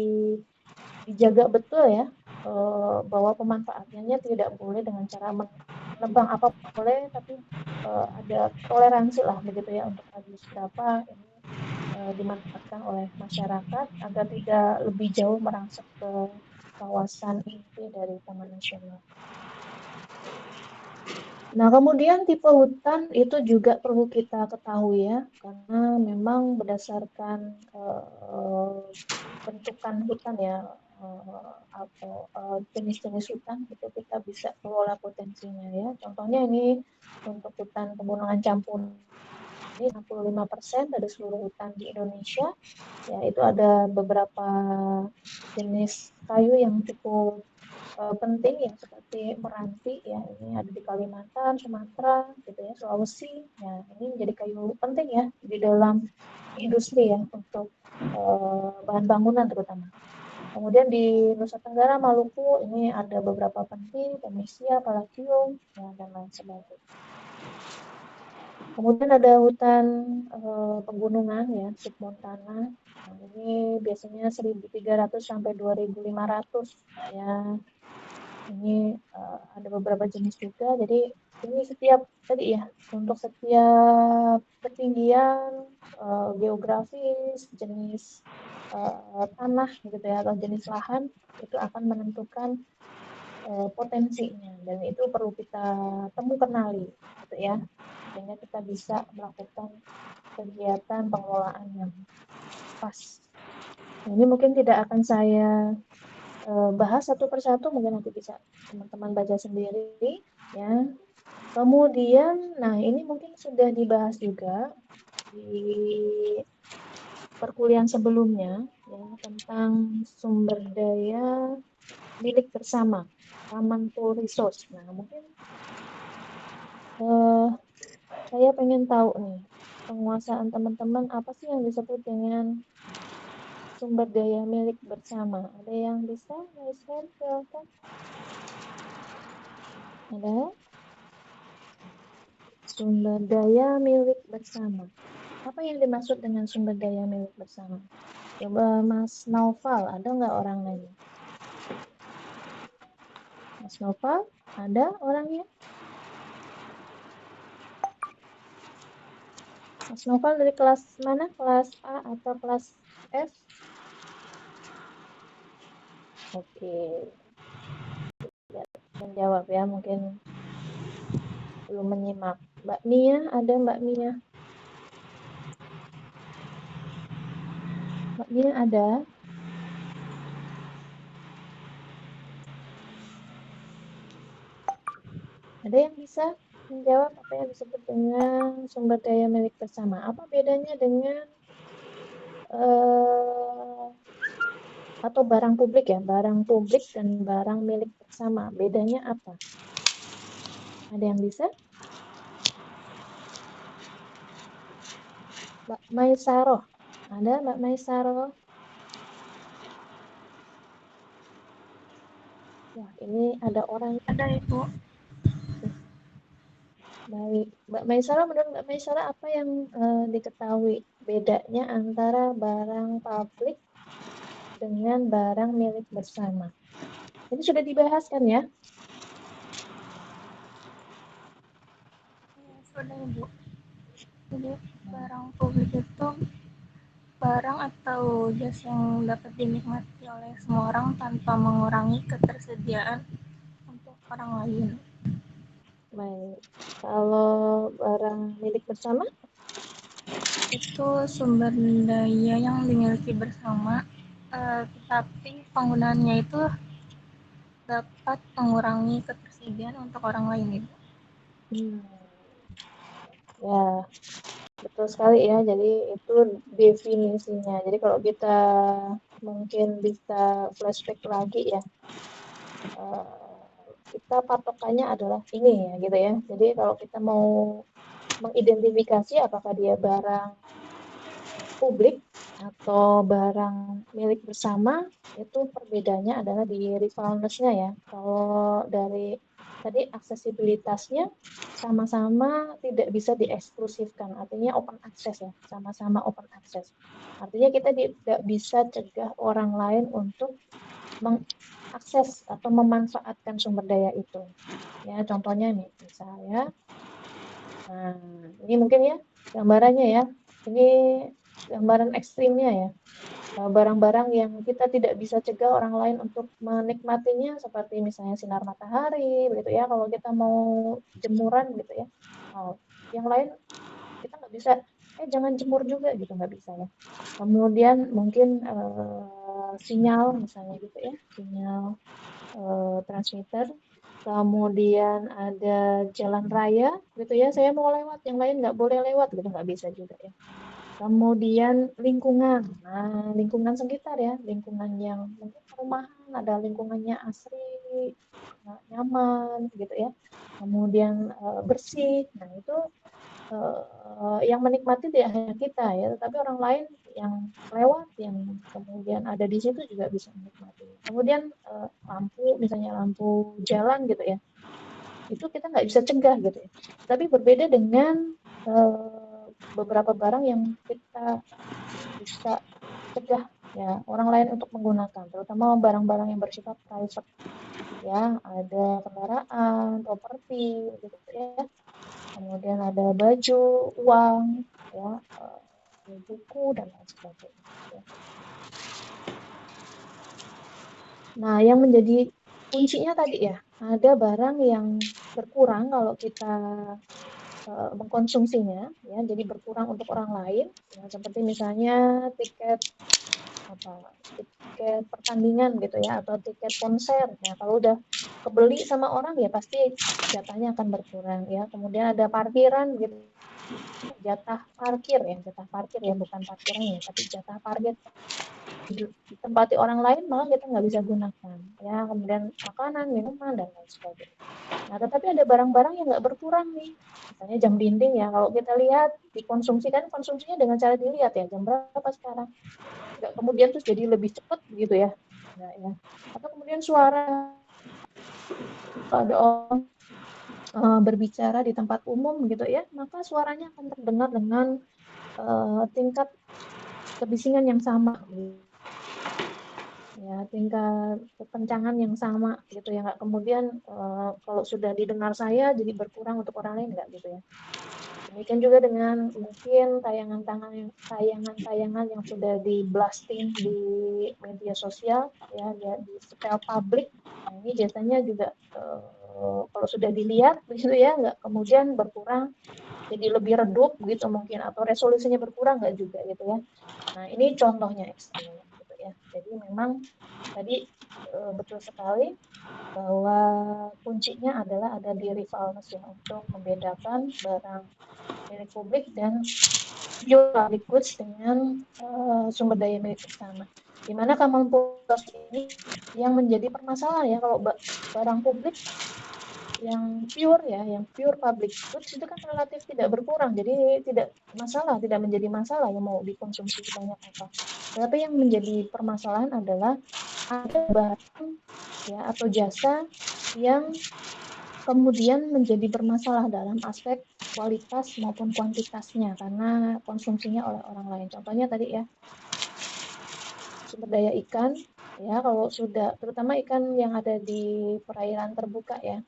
dijaga betul ya bahwa pemanfaatannya tidak boleh dengan cara menebang apa boleh, tapi ada toleransi lah begitu ya untuk radius berapa ini dimanfaatkan oleh masyarakat agar tidak lebih jauh merangsek ke kawasan inti dari Taman Nasional. Nah, kemudian tipe hutan itu juga perlu kita ketahui ya, karena memang berdasarkan bentukan hutan ya atau jenis-jenis hutan itu kita bisa kelola potensinya ya. Contohnya ini untuk hutan pegunungan campur ini 65% dari seluruh hutan di Indonesia. Ya, itu ada beberapa jenis kayu yang cukup penting ya seperti meranti ya, ini ada di Kalimantan, Sumatera, gitu ya, Sulawesi. Ya, ini menjadi kayu penting ya di dalam industri ya untuk bahan bangunan terutama. Kemudian di Nusa Tenggara, Maluku ini ada beberapa penting, Temesia, Palacium, ya, dan lain sebagainya. Kemudian ada hutan pegunungan ya, submontana. Nah, ini biasanya 1.300 sampai 2.500 ya. Ini ada beberapa jenis juga. Jadi ini setiap tadi ya, untuk setiap ketinggian geografis, jenis tanah gitu ya atau jenis lahan itu akan menentukan potensinya dan itu perlu kita kenali gitu ya, sehingga kita bisa melakukan kegiatan pengelolaan yang pas. Nah, ini mungkin tidak akan saya bahas satu persatu, mungkin nanti bisa teman-teman baca sendiri ya. Kemudian, nah ini mungkin sudah dibahas juga di perkuliahan sebelumnya ya tentang sumber daya milik bersama, common pool resource. Nah mungkin saya pengen tahu nih penguasaan teman-teman apa sih yang disebut dengan sumber daya milik bersama? Ada yang bisa raise hand? Silakan. Ada? Sumber daya milik bersama. Apa yang dimaksud dengan sumber daya milik bersama? Coba Mas Naufal, ada nggak orang lain? Mas Naufal, ada orangnya? Mas Naufal dari kelas mana? Kelas A atau kelas F? Oke, menjawab ya, mungkin belum menyimak. Mbak Mia, ada Mbak Mia? Mbak Mia ada? Ada yang bisa menjawab apa yang disebut dengan sumber daya milik bersama? Apa bedanya dengan atau barang publik ya, barang publik dan barang milik bersama, bedanya apa? Ada yang bisa? Mbak Maisaroh, ada Mbak Maisaroh? Wah, ini ada orang. Ada Ibu. Baik, Mbak Maisara, menurut Mbak Maisara apa yang diketahui bedanya antara barang publik dengan barang milik bersama? Ini sudah dibahas kan ya? Ya, sudah Ibu. Jadi barang publik itu barang atau jasa yang dapat dinikmati oleh semua orang tanpa mengurangi ketersediaan untuk orang lain. Baik, kalau barang milik bersama? Itu sumber daya yang dimiliki bersama, tetapi penggunaannya itu dapat mengurangi ketersediaan untuk orang lain Ibu. Hmm, ya, betul sekali ya. Jadi itu definisinya. Jadi kalau kita mungkin bisa flashback lagi ya, kita patokannya adalah ini ya gitu ya. Jadi kalau kita mau mengidentifikasi apakah dia barang publik atau barang milik bersama, itu perbedaannya adalah di rivalness-nya ya. Kalau dari tadi aksesibilitasnya sama-sama tidak bisa dieksklusifkan, artinya open access ya, sama-sama open access. Artinya kita tidak bisa cegah orang lain untuk mengakses atau memanfaatkan sumber daya itu. Ya, contohnya nih, misalnya, nah, ini mungkin ya gambarannya ya, ini gambaran ekstrimnya ya. Barang-barang yang kita tidak bisa cegah orang lain untuk menikmatinya, seperti misalnya sinar matahari, begitu ya. Kalau kita mau jemuran, gitu ya. Oh, yang lain kita nggak bisa, jangan jemur juga, gitu nggak bisa ya. Kemudian mungkin sinyal, misalnya gitu ya, sinyal transmitter. Kemudian ada jalan raya, gitu ya. Saya mau lewat, yang lain nggak boleh lewat, gitu nggak bisa juga ya. Kemudian lingkungan. Nah, lingkungan sekitar ya, lingkungan yang mungkin perumahan, ada lingkungannya asri, nyaman gitu ya. Kemudian bersih. Nah, itu yang menikmati tidak hanya kita ya, tetapi orang lain yang lewat, yang kemudian ada di situ juga bisa menikmati. Kemudian lampu, misalnya lampu jalan gitu ya, itu kita nggak bisa cegah gitu ya. Tapi berbeda dengan beberapa barang yang kita bisa cegah ya orang lain untuk menggunakan, terutama barang-barang yang bersifat private ya, ada kendaraan, properti gitu ya. Kemudian ada baju, uang, ya, buku dan lain sebagainya. Ya. Nah, yang menjadi kuncinya tadi ya, ada barang yang berkurang kalau kita mengkonsumsinya, ya, jadi berkurang untuk orang lain, ya, seperti misalnya tiket tiket pertandingan gitu ya, atau tiket konser. Nah, kalau udah kebeli sama orang ya pasti jatahnya akan berkurang ya. Kemudian ada parkiran gitu, jatah parkir ya, bukan parkirannya, tapi jatah parkir ditempati orang lain malah kita nggak bisa gunakan ya. Kemudian makanan, minuman dan lain sebagainya. Nah, tetapi ada barang-barang yang nggak berkurang nih. Misalnya jam dinding ya, kalau kita lihat dikonsumsikan, konsumsinya dengan cara dilihat ya, jam berapa sekarang. Nggak kemudian terus jadi lebih cepat begitu ya. Nah, ya. Atau kemudian suara, ada orang berbicara di tempat umum gitu ya, maka suaranya akan terdengar dengan tingkat kebisingan yang sama. Ya, tingkat kekencangan yang sama gitu ya, nggak kemudian kalau sudah didengar saya jadi berkurang untuk orang lain, nggak gitu ya. Demikian juga dengan mungkin tayangan-tayangan yang sudah di blasting di media sosial ya, di setel publik. Nah, ini biasanya juga kalau sudah dilihat begitu ya, nggak kemudian berkurang jadi lebih redup gitu mungkin, atau resolusinya berkurang nggak juga gitu ya. Nah, ini contohnya ekstrim gitu ya. Jadi memang tadi betul sekali bahwa kuncinya adalah ada di rivalness ya, untuk membedakan barang milik publik dan pure public goods dengan sumber daya milik bersama. Di mana common purpose ini yang menjadi permasalahan ya. Kalau barang publik yang pure ya, yang pure public goods itu kan relatif tidak berkurang, jadi tidak menjadi masalah yang mau dikonsumsi sebanyak apa. Tetapi yang menjadi permasalahan adalah ada barang ya atau jasa yang kemudian menjadi bermasalah dalam aspek kualitas maupun kuantitasnya karena konsumsinya oleh orang lain. Contohnya tadi ya, sumber daya ikan, ya kalau sudah, terutama ikan yang ada di perairan terbuka ya,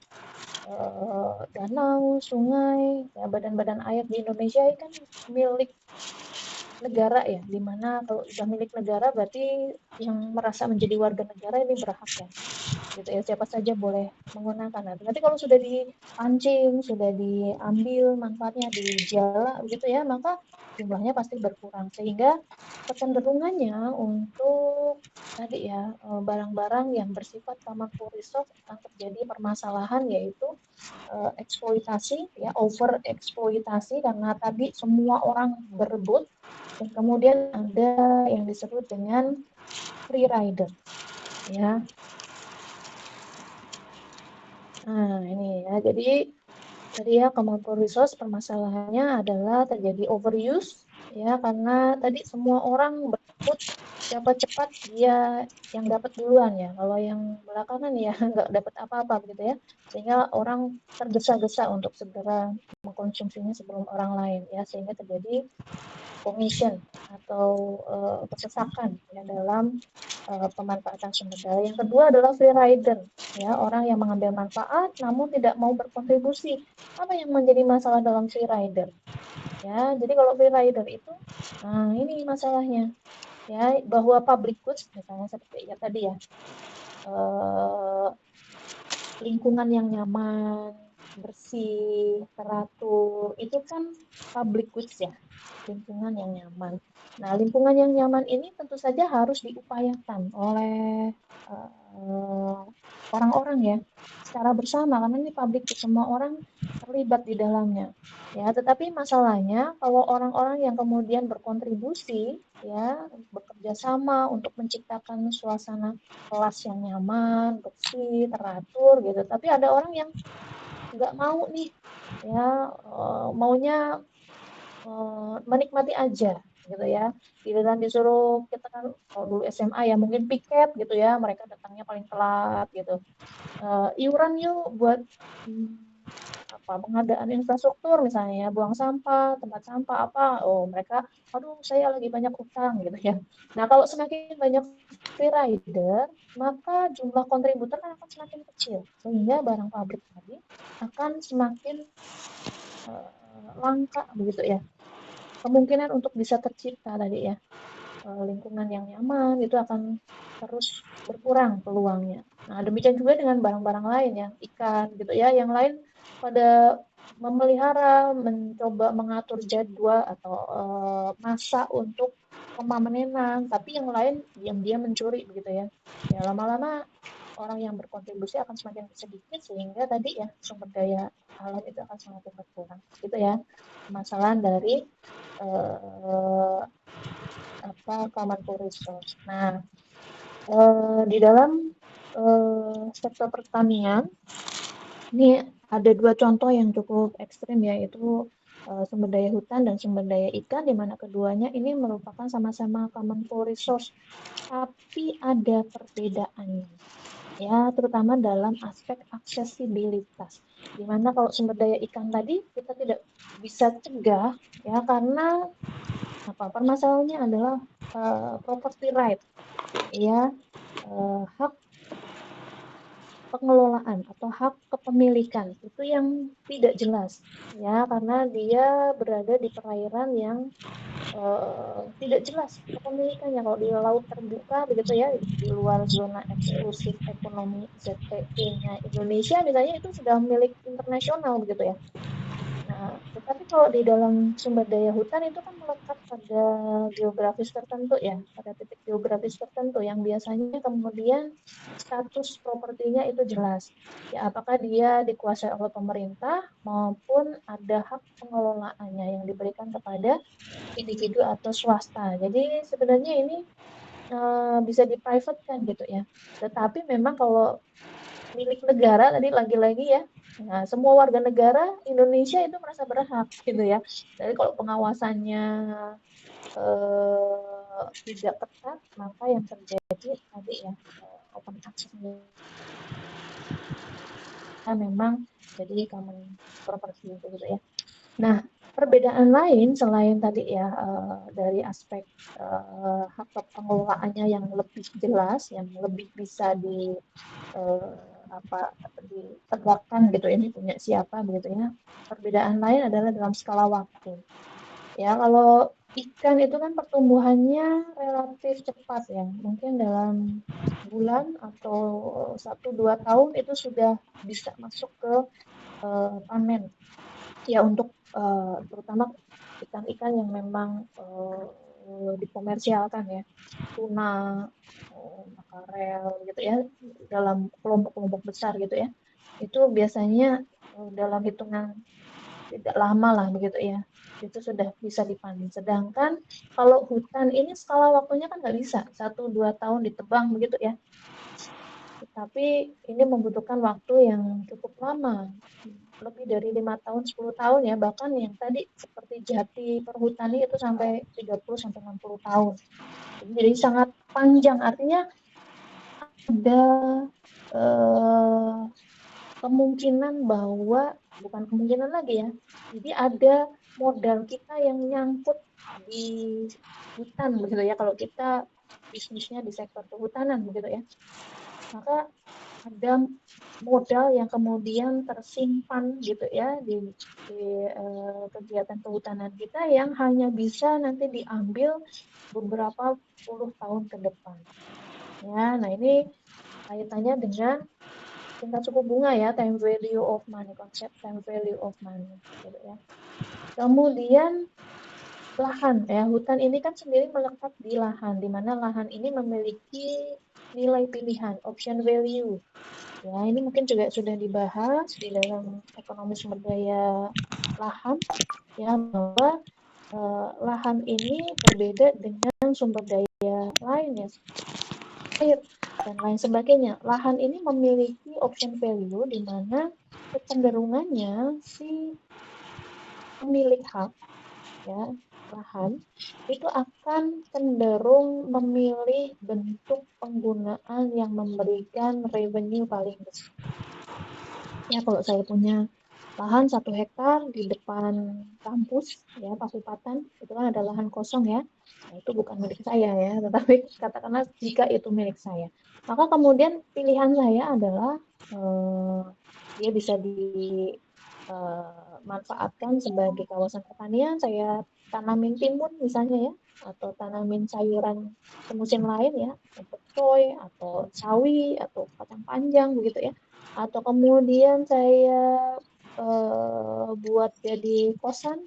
danau, sungai, ya badan-badan air di Indonesia ini kan milik negara ya, dimana kalau sudah milik negara berarti yang merasa menjadi warga negara ini berhak ya, gitu ya, siapa saja boleh menggunakan. Nah, nanti kalau sudah dipancing, sudah diambil manfaatnya, dijala begitu ya, maka jumlahnya pasti berkurang sehingga kecenderungannya untuk tadi ya barang-barang yang bersifat common for resource akan terjadi permasalahan yaitu eksploitasi ya, over eksploitasi karena tadi semua orang berebut dan kemudian ada yang disebut dengan free rider ya. Nah, ini ya. Jadi tadi ya common resource permasalahannya adalah terjadi overuse ya karena tadi semua orang berebut siapa cepat dia yang dapat duluan ya. Kalau yang belakangan ya nggak dapat apa-apa begitu ya. Sehingga orang tergesa-gesa untuk segera mengkonsumsinya sebelum orang lain ya sehingga terjadi commission atau kesesakan ya dalam pemanfaatan sumber daya. Yang kedua adalah free rider, ya orang yang mengambil manfaat namun tidak mau berkontribusi. Apa yang menjadi masalah dalam free rider? Ya, jadi kalau free rider itu, nah ini masalahnya, ya bahwa public goods misalnya seperti ya tadi ya, lingkungan yang nyaman, bersih, teratur, itu kan public goods ya, lingkungan yang nyaman. Nah, lingkungan yang nyaman ini tentu saja harus diupayakan oleh orang-orang ya, secara bersama, karena ini public goods, semua orang terlibat di dalamnya. Ya, tetapi masalahnya kalau orang-orang yang kemudian berkontribusi ya, bekerja sama untuk menciptakan suasana kelas yang nyaman, bersih, teratur gitu. Tapi ada orang yang nggak mau nih, ya maunya menikmati aja gitu ya. Giliran disuruh kita kan kalau dulu SMA ya mungkin piket gitu ya, mereka datangnya paling telat gitu. Iuran yuk buat pengadaan infrastruktur misalnya ya, buang sampah, tempat sampah apa, oh mereka, aduh saya lagi banyak utang gitu ya. Nah kalau semakin banyak free rider, maka jumlah kontributor akan semakin kecil, sehingga barang pabrik tadi akan semakin langka begitu ya. Kemungkinan untuk bisa tercipta tadi ya, lingkungan yang nyaman itu akan terus berkurang peluangnya. Nah, demikian juga dengan barang-barang lain ya, ikan gitu ya, yang lain pada memelihara, mencoba mengatur jadwal atau masa untuk pemanenan, tapi yang lain diam-diam mencuri begitu ya. Ya lama-lama orang yang berkontribusi akan semakin sedikit sehingga tadi ya sumber daya alam itu akan semakin berkurang. Gitu ya. Permasalahan dari common resource. Nah, di dalam sektor pertanian ini ada dua contoh yang cukup ekstrim yaitu sumber daya hutan dan sumber daya ikan, di mana keduanya ini merupakan sama-sama common resource, tapi ada perbedaannya. Ya, terutama dalam aspek aksesibilitas. Di mana kalau sumber daya ikan tadi kita tidak bisa cegah ya karena permasalahannya adalah property right ya, hak pengelolaan atau hak kepemilikan itu yang tidak jelas ya karena dia berada di perairan yang tidak jelas kepemilikannya. Kalau di laut terbuka begitu ya, di luar zona eksklusif ekonomi ZEP-nya Indonesia misalnya, itu sudah milik internasional begitu ya. Nah, tetapi kalau di dalam sumber daya hutan itu kan melekat pada geografis tertentu ya, pada titik geografis tertentu yang biasanya kemudian status propertinya itu jelas. Ya, apakah dia dikuasai oleh pemerintah maupun ada hak pengelolaannya yang diberikan kepada individu atau swasta. Jadi sebenarnya ini bisa di-private-kan gitu ya. Tetapi memang kalau milik negara tadi lagi-lagi ya, nah, semua warga negara Indonesia itu merasa berhak gitu ya. Jadi kalau pengawasannya tidak ketat, maka yang terjadi tadi ya open access memang jadi common property gitu ya. Nah, perbedaan lain selain tadi ya dari aspek hak pengelolaannya yang lebih jelas, yang lebih bisa eh, apa ditegakkan gitu, ini punya siapa begitu ya. Perbedaan lain adalah dalam skala waktu. Ya, kalau ikan itu kan pertumbuhannya relatif cepat ya, mungkin dalam sebulan atau 1-2 tahun itu sudah bisa masuk ke panen. Ya untuk terutama ikan-ikan yang memang dikomersialkan ya, tuna, makarel gitu ya, dalam kelompok-kelompok besar gitu ya, itu biasanya dalam hitungan tidak lama lah begitu ya, itu sudah bisa dipanen. Sedangkan kalau hutan ini skala waktunya kan nggak bisa 1-2 tahun ditebang begitu ya, tapi ini membutuhkan waktu yang cukup lama, lebih dari 5 tahun, 10 tahun ya, bahkan yang tadi seperti jati perhutani itu sampai 30 sampai 60 tahun. Jadi sangat panjang, artinya ada eh, kemungkinan bahwa, bukan kemungkinan lagi ya, jadi ada modal kita yang nyangkut di hutan begitu ya, kalau kita bisnisnya di sektor kehutanan begitu ya, maka ada modal yang kemudian tersimpan gitu ya di kegiatan kehutanan kita yang hanya bisa nanti diambil beberapa puluh tahun ke depan. Ya, nah ini kaitannya dengan tingkat suku bunga ya, time value of money, konsep time value of money gitu ya. Kemudian lahan ya, hutan ini kan sendiri melekat di lahan, di mana lahan ini memiliki nilai pilihan, option value. Ya, ini mungkin juga sudah dibahas di dalam ekonomi sumber daya lahan ya, bahwa lahan ini berbeda dengan sumber daya lain ya, air dan lain sebagainya. Lahan ini memiliki option value di mana kecenderungannya si pemilik hak ya lahan itu akan cenderung memilih bentuk penggunaan yang memberikan revenue paling besar. Ya, kalau saya punya lahan 1 hektar di depan kampus ya Pasupatan, itu kan ada lahan kosong ya. Nah, itu bukan milik saya ya, tetapi katakanlah jika itu milik saya, maka kemudian pilihan saya adalah eh, dia bisa dimanfaatkan sebagai kawasan pertanian. Saya tanamin timun misalnya ya, atau tanamin sayuran semusim lain ya, pecoi atau sawi atau kacang panjang begitu ya, atau kemudian saya buat jadi kosan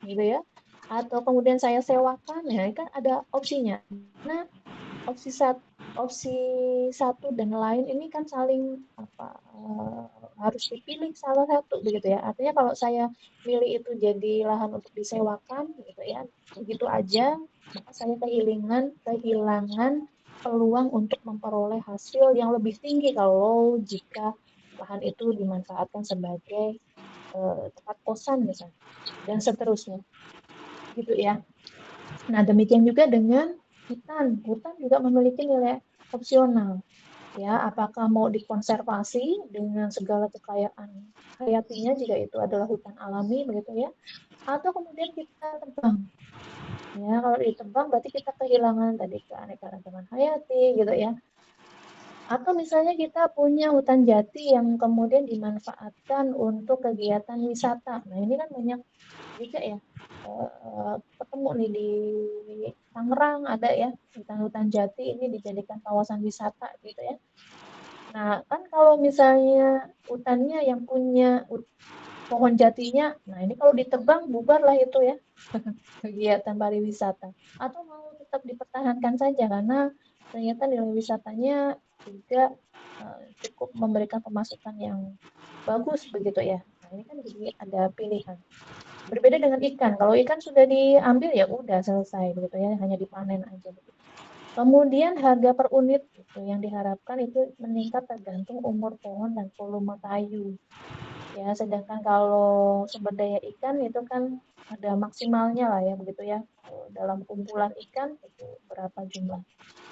gitu ya, atau kemudian saya sewakan ya, kan ada opsinya. Nah, opsi satu opsi satu dan lain ini kan saling harus dipilih salah satu begitu ya, artinya kalau saya pilih itu jadi lahan untuk disewakan gitu ya, begitu aja, maka saya kehilangan peluang untuk memperoleh hasil yang lebih tinggi kalau jika lahan itu dimanfaatkan sebagai tempat kosan misalnya dan seterusnya gitu ya. Nah, demikian juga dengan hutan. Hutan juga memiliki nilai opsional. Ya, apakah mau dikonservasi dengan segala kekayaan hayatinya jika itu adalah hutan alami begitu ya, atau kemudian kita tebang. Ya, kalau ditebang berarti kita kehilangan tadi keanekaragaman hayati gitu ya. Atau misalnya kita punya hutan jati yang kemudian dimanfaatkan untuk kegiatan wisata. Nah, ini kan banyak juga ya ketemu nih di Tangerang ada ya hutan-hutan jati ini dijadikan kawasan wisata gitu ya. Nah, kan kalau misalnya hutannya yang punya pohon jatinya, nah ini kalau ditebang bubar lah itu ya kegiatan pariwisata. Atau mau tetap dipertahankan saja karena ternyata nilai wisatanya juga cukup memberikan pemasukan yang bagus begitu ya. Nah, ini kan jadi ada pilihan. Berbeda dengan ikan. Kalau ikan sudah diambil ya udah selesai begitu ya, hanya dipanen aja begitu. Kemudian harga per unit itu yang diharapkan itu meningkat tergantung umur pohon dan volume kayu. Ya, sedangkan kalau sumber daya ikan itu kan ada maksimalnya lah ya begitu ya. Dalam kumpulan ikan itu berapa jumlah.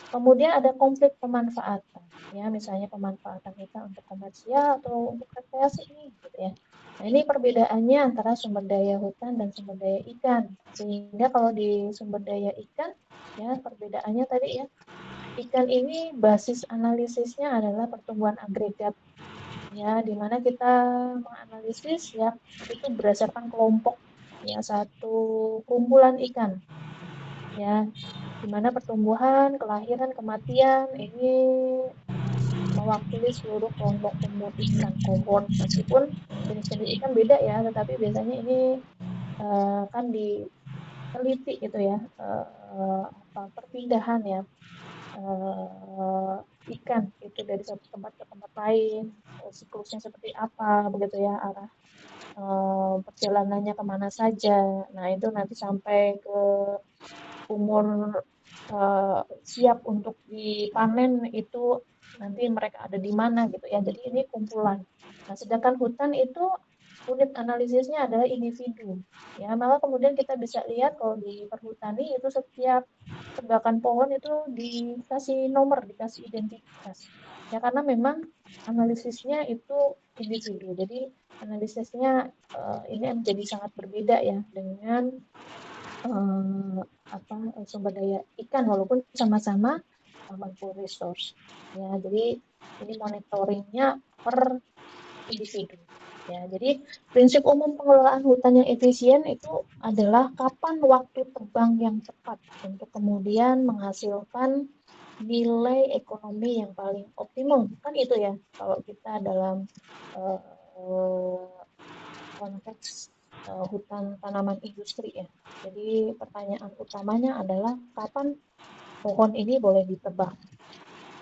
Kemudian ada konflik pemanfaatan, ya misalnya pemanfaatan hutan untuk komersial atau untuk rekreasi nih, gitu ya. Nah ini perbedaannya antara sumber daya hutan dan sumber daya ikan. Sehingga kalau di sumber daya ikan, ya perbedaannya tadi ya, ikan ini basis analisisnya adalah pertumbuhan agregat, ya di mana kita menganalisis ya itu berdasarkan kelompok, ya satu kumpulan ikan, ya di mana pertumbuhan, kelahiran, kematian ini mewakili seluruh kelompok umur ikan cohort. Meskipun jenis-jenis ikan beda ya, tetapi biasanya ini kan diteliti gitu ya, perpindahan ya ikan itu dari satu tempat ke tempat lain, siklusnya seperti apa, begitu ya, arah perjalanannya kemana saja. Nah itu nanti sampai ke umur siap untuk dipanen itu nanti mereka ada di mana gitu ya. Jadi ini kumpulan. Nah, sedangkan hutan itu unit analisisnya adalah individu. Ya, maka kemudian kita bisa lihat kalau di perhutani itu setiap tegakan pohon itu dikasih nomor, dikasih identitas. Ya, karena memang analisisnya itu individu. Jadi analisisnya ini menjadi sangat berbeda ya dengan sumber daya ikan walaupun sama-sama mampu resource ya. Jadi ini monitoringnya per individu ya. Jadi prinsip umum pengelolaan hutan yang efisien itu adalah kapan waktu tebang yang tepat untuk kemudian menghasilkan nilai ekonomi yang paling optimum, kan itu ya kalau kita dalam uh, konteks hutan tanaman industri ya. Jadi pertanyaan utamanya adalah kapan pohon ini boleh ditebang.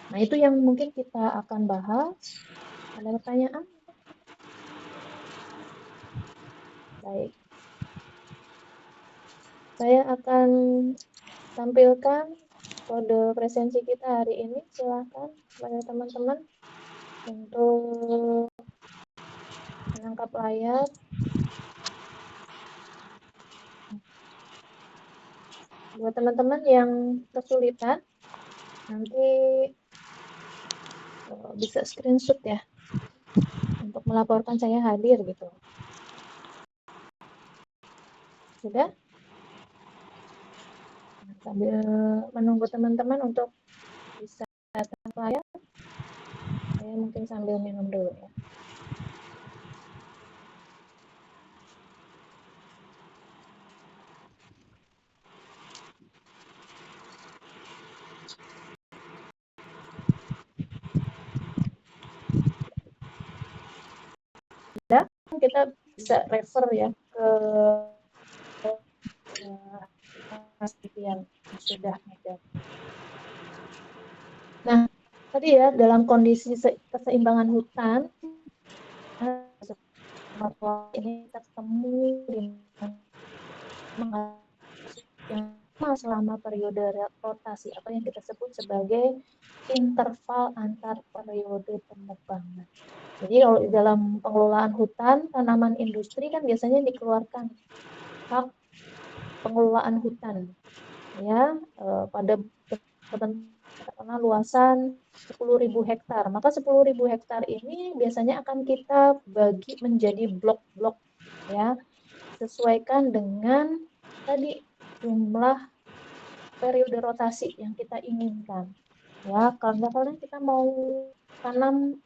Nah itu yang mungkin kita akan bahas. Ada pertanyaan? Baik. Saya akan tampilkan kode presensi kita hari ini. Silakan kepada teman-teman untuk menangkap layar. Buat teman-teman yang kesulitan, nanti bisa screenshot ya untuk melaporkan saya hadir gitu. Sudah? Nah, sambil menunggu teman-teman untuk bisa datang ke layar, saya mungkin sambil minum dulu ya. Dan kita bisa refer ya ke yang sudah ada. Nah, tadi ya dalam kondisi keseimbangan hutan ini ketemu dengan yang selama periode rotasi atau yang kita sebut sebagai interval antar periode penebangan. Jadi kalau di dalam pengelolaan hutan, tanaman industri kan biasanya dikeluarkan hak pengelolaan hutan ya pada katakanlah luasan 10.000 hektar. Maka 10.000 hektar ini biasanya akan kita bagi menjadi blok-blok ya, sesuaikan dengan tadi jumlah periode rotasi yang kita inginkan. Ya, kalau kita mau tanam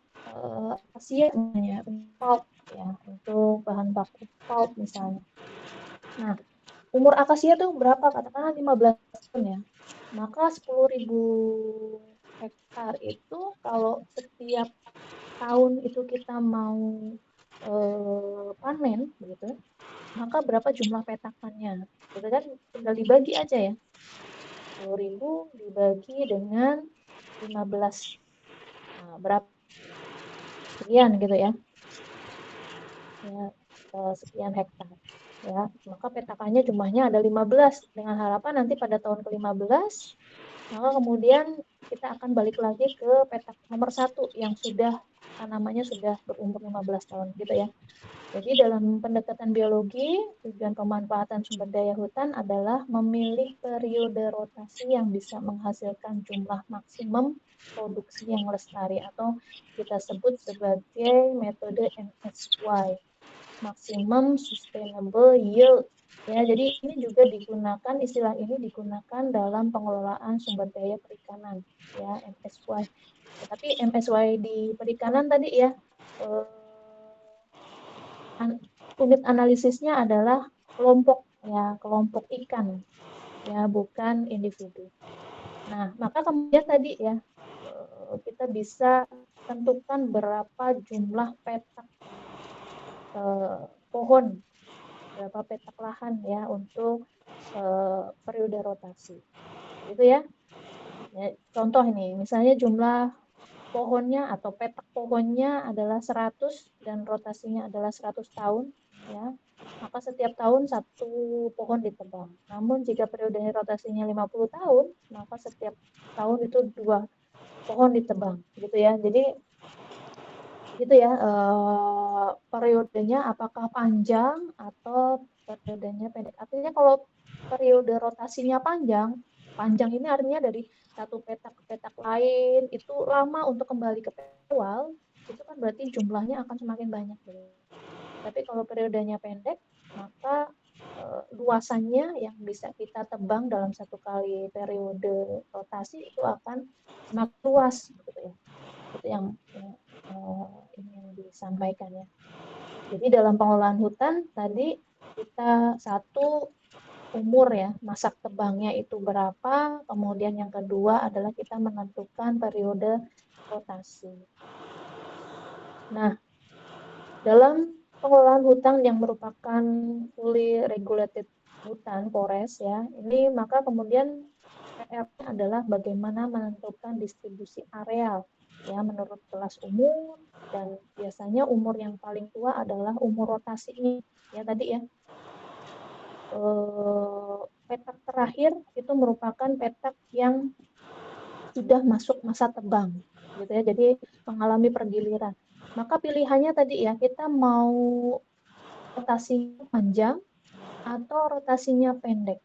akasia ya, pulp ya, untuk bahan baku pulp misalnya. Nah, umur akasia tuh berapa? Katakanlah 15 tahun ya. Maka 10.000 hektar itu kalau setiap tahun itu kita mau panen begitu, maka berapa jumlah petakannya? Gitu kan tinggal dibagi aja ya. 10.000 dibagi dengan 15. Nah, berapa? Sekian gitu ya. Ya, sekian hektar. Ya, maka petakannya jumlahnya ada 15 dengan harapan nanti pada tahun ke-15 maka kemudian kita akan balik lagi ke petak nomor 1 yang sudah tanamannya sudah berumur 15 tahun gitu ya. Jadi dalam pendekatan biologi, tujuan pemanfaatan sumber daya hutan adalah memilih periode rotasi yang bisa menghasilkan jumlah maksimum produksi yang lestari atau kita sebut sebagai metode MSY, Maximum Sustainable Yield. Ya, jadi ini juga digunakan, istilah ini digunakan dalam pengelolaan sumber daya perikanan, ya, MSY. Tetapi MSY di perikanan tadi ya, unit analisisnya adalah kelompok ya, kelompok ikan ya, bukan individu. Nah, maka kemudian tadi ya kita bisa tentukan berapa jumlah petak pohon, berapa petak lahan ya untuk periode rotasi. Gitu ya. Contoh ini, misalnya jumlah pohonnya atau petak pohonnya adalah 100 dan rotasinya adalah 100 tahun ya, maka setiap tahun satu pohon ditebang. Namun jika periode rotasinya 50 tahun, maka setiap tahun itu 2 pohon ditebang gitu ya. Jadi gitu ya, periodenya apakah panjang atau periodenya pendek. Artinya kalau periode rotasinya panjang, panjang ini artinya dari satu petak ke petak lain itu lama untuk kembali ke awal, itu kan berarti jumlahnya akan semakin banyak. Tapi kalau periodenya pendek, maka luasannya yang bisa kita tebang dalam satu kali periode rotasi itu akan semakin luas gitu ya. Itu yang ingin disampaikan ya. Jadi dalam pengolahan hutan tadi kita satu umur ya, masa tebangnya itu berapa, kemudian yang kedua adalah kita menentukan periode rotasi. Nah, dalam pengelolaan hutan yang merupakan fully regulated hutan forest ya, ini maka kemudian PR-nya adalah bagaimana menentukan distribusi areal ya menurut kelas umur, dan biasanya umur yang paling tua adalah umur rotasi ini ya tadi ya. Petak terakhir itu merupakan petak yang sudah masuk masa tebang gitu ya, jadi mengalami pergiliran. Maka pilihannya tadi ya, kita mau rotasinya panjang atau rotasinya pendek.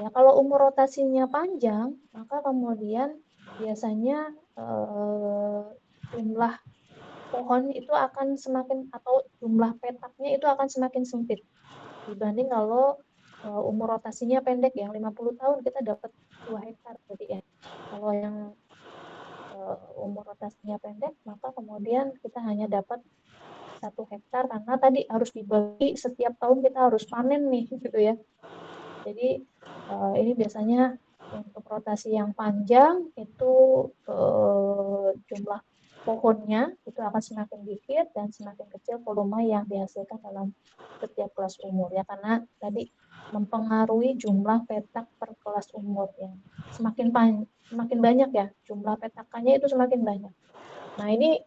Ya, kalau umur rotasinya panjang, maka kemudian biasanya jumlah pohon itu akan semakin, atau jumlah petaknya itu akan semakin sempit dibanding kalau umur rotasinya pendek yang 50 tahun kita dapat 2 hektar jadi ya. Kalau yang umur rotasinya pendek, maka kemudian kita hanya dapat 1 hektar karena tadi harus dibagi setiap tahun kita harus panen nih gitu ya. Jadi ini biasanya untuk rotasi yang panjang itu jumlah pohonnya itu akan semakin dikit dan semakin kecil volume yang dihasilkan dalam setiap kelas umur ya, karena tadi mempengaruhi jumlah petak per kelas umur yang semakin banyak ya jumlah petakannya itu semakin banyak. Nah ini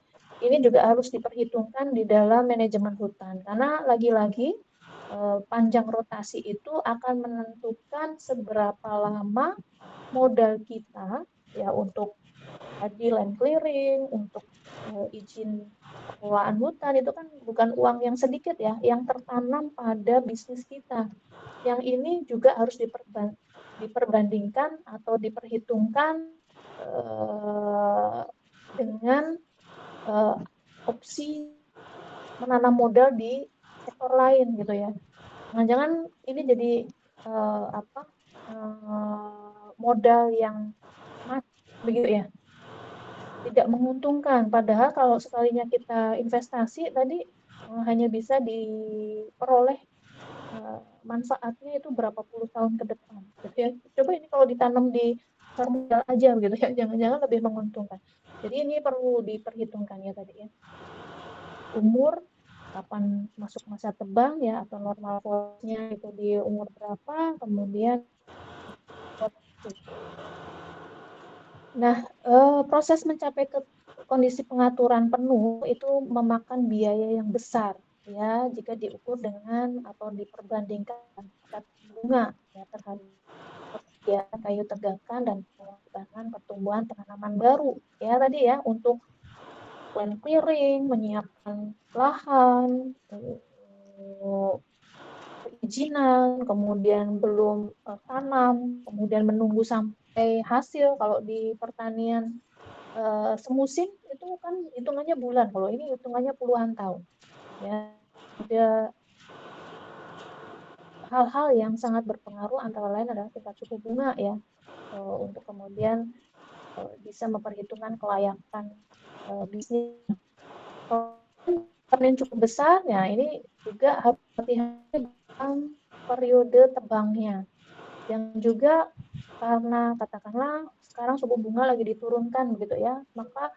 juga harus diperhitungkan di dalam manajemen hutan karena lagi-lagi panjang rotasi itu akan menentukan seberapa lama modal kita ya untuk tadi land clearing, untuk izin pengelolaan hutan itu kan bukan uang yang sedikit ya, yang tertanam pada bisnis kita. Yang ini juga harus diperbandingkan atau diperhitungkan dengan opsi menanam modal di sektor lain gitu ya. Jangan-jangan ini jadi modal yang begitu ya, tidak menguntungkan. Padahal kalau sekalinya kita investasi tadi hanya bisa diperoleh manfaatnya itu berapa puluh tahun ke depan. Gitu ya. Coba ini kalau ditanam di pasar modal aja gitu ya, jangan-jangan lebih menguntungkan. Jadi ini perlu diperhitungkan ya tadi ya. Umur, kapan masuk masa tebang ya, atau normal forestnya itu di umur berapa, kemudian nah, proses mencapai ke kondisi pengaturan penuh itu memakan biaya yang besar ya jika diukur dengan atau diperbandingkan tingkat bunga ya terhadap ya kayu tegakan dan pengembangan pertumbuhan tanaman baru ya tadi ya untuk land clearing, menyiapkan lahan, perizinan, kemudian belum tanam, kemudian menunggu sampai hasil. Kalau di pertanian semusim itu kan hitungannya bulan, kalau ini hitungannya puluhan tahun. Ya, ada hal-hal yang sangat berpengaruh, antara lain adalah tingkat suku bunga ya, untuk kemudian bisa memperhitungkan kelayakan bisnis. Kalau yang cukup besar, ya ini juga harus hati-hati dalam periode tebangnya. Yang juga karena katakanlah sekarang suku bunga lagi diturunkan begitu ya, maka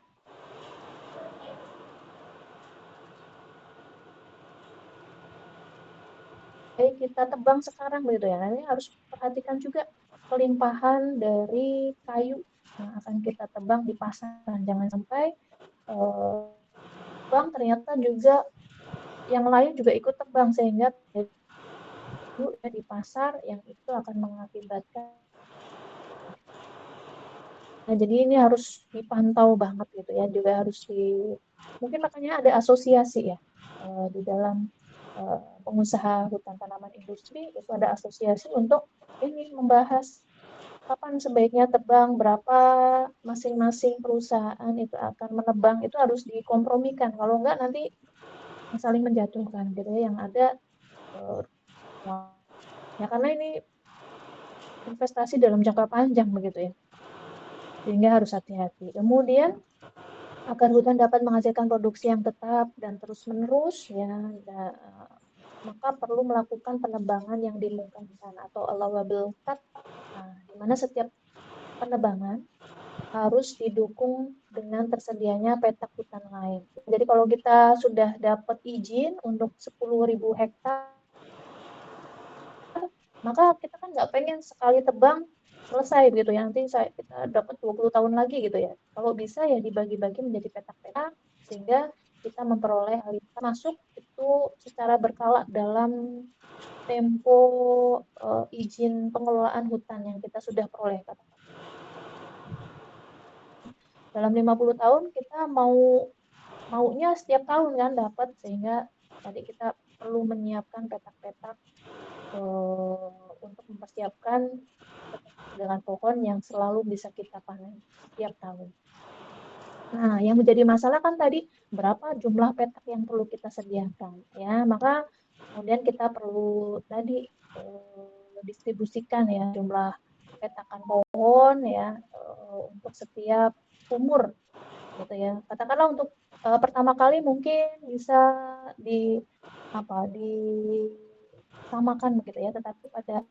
kita tebang sekarang begitu ya. Nah, ini harus perhatikan juga kelimpahan dari kayu yang akan kita tebang di pasaran. Jangan sampai tebang ternyata juga yang lain juga ikut tebang, sehingga di pasar yang itu akan mengakibatkan. Nah, jadi ini harus dipantau banget gitu ya, juga harus mungkin makanya ada asosiasi ya di dalam pengusaha hutan tanaman industri, itu ada asosiasi untuk ini membahas kapan sebaiknya tebang, berapa masing-masing perusahaan itu akan menebang, itu harus dikompromikan. Kalau enggak nanti saling menjatuhkan gitu ya, yang ada ya karena ini investasi dalam jangka panjang begitu ya, sehingga harus hati-hati. Kemudian agar hutan dapat menghasilkan produksi yang tetap dan terus-menerus ya, maka perlu melakukan penebangan yang dimungkinkan atau allowable cut, di mana setiap penebangan harus didukung dengan tersedianya petak hutan lain. Jadi kalau kita sudah dapat izin untuk 10.000 hektar, maka kita kan nggak pengen sekali tebang selesai gitu ya, nanti kita dapat 20 tahun lagi gitu ya. Kalau bisa ya dibagi-bagi menjadi petak-petak, sehingga kita memperoleh masuk itu secara berkala dalam tempo izin pengelolaan hutan yang kita sudah peroleh. Dalam 50 tahun kita maunya setiap tahun kan dapat, sehingga tadi kita perlu menyiapkan petak-petak untuk mempersiapkan dengan pohon yang selalu bisa kita panen setiap tahun. Nah, yang menjadi masalah kan tadi berapa jumlah petak yang perlu kita sediakan ya, maka kemudian kita perlu tadi distribusikan ya jumlah petakan pohon ya untuk setiap umur gitu ya. Katakanlah untuk pertama kali mungkin bisa disamakan begitu ya, tetapi pada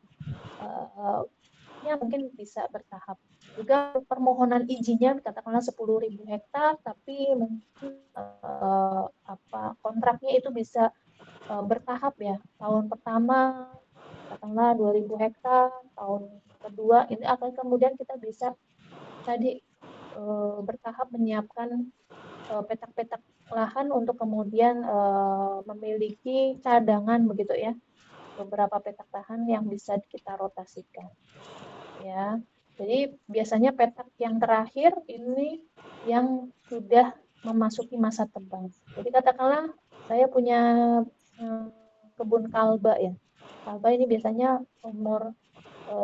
mungkin bisa bertahap. Juga permohonan izinnya katakanlah 10.000 hektar, tapi mungkin kontraknya itu bisa bertahap ya. Tahun pertama katakanlah 2.000 hektar, tahun kedua ini akan kemudian kita bisa tadi bertahap menyiapkan petak-petak lahan untuk kemudian memiliki cadangan begitu ya, beberapa petak lahan yang bisa kita rotasikan ya. Jadi biasanya petak yang terakhir ini yang sudah memasuki masa tebang. Jadi katakanlah saya punya kebun kalba ya. Kalba ini biasanya umur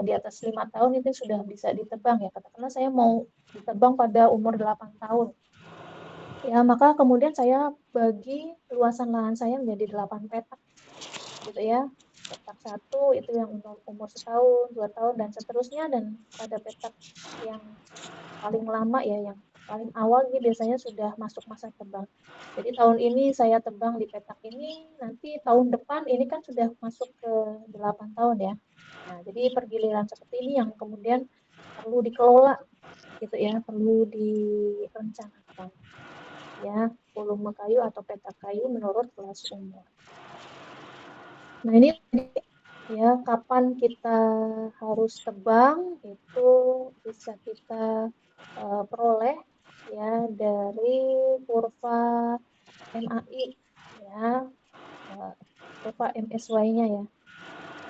di atas 5 tahun itu sudah bisa ditebang ya. Katakanlah saya mau ditebang pada umur 8 tahun. Ya, maka kemudian saya bagi luasan lahan saya menjadi 8 petak gitu ya. Petak 1 itu yang umur setahun, 2 tahun, dan seterusnya. Dan pada petak yang paling lama ya, yang paling awal ini biasanya sudah masuk masa tebang. Jadi tahun ini saya tebang di petak ini, nanti tahun depan ini kan sudah masuk ke 8 tahun ya. Nah, jadi pergiliran seperti ini yang kemudian perlu dikelola gitu ya, perlu direncanakan ya, volume kayu atau petak kayu menurut kelas umur. Nah, ini ya kapan kita harus tebang itu bisa kita peroleh ya dari kurva MAI ya, kurva MSY-nya ya,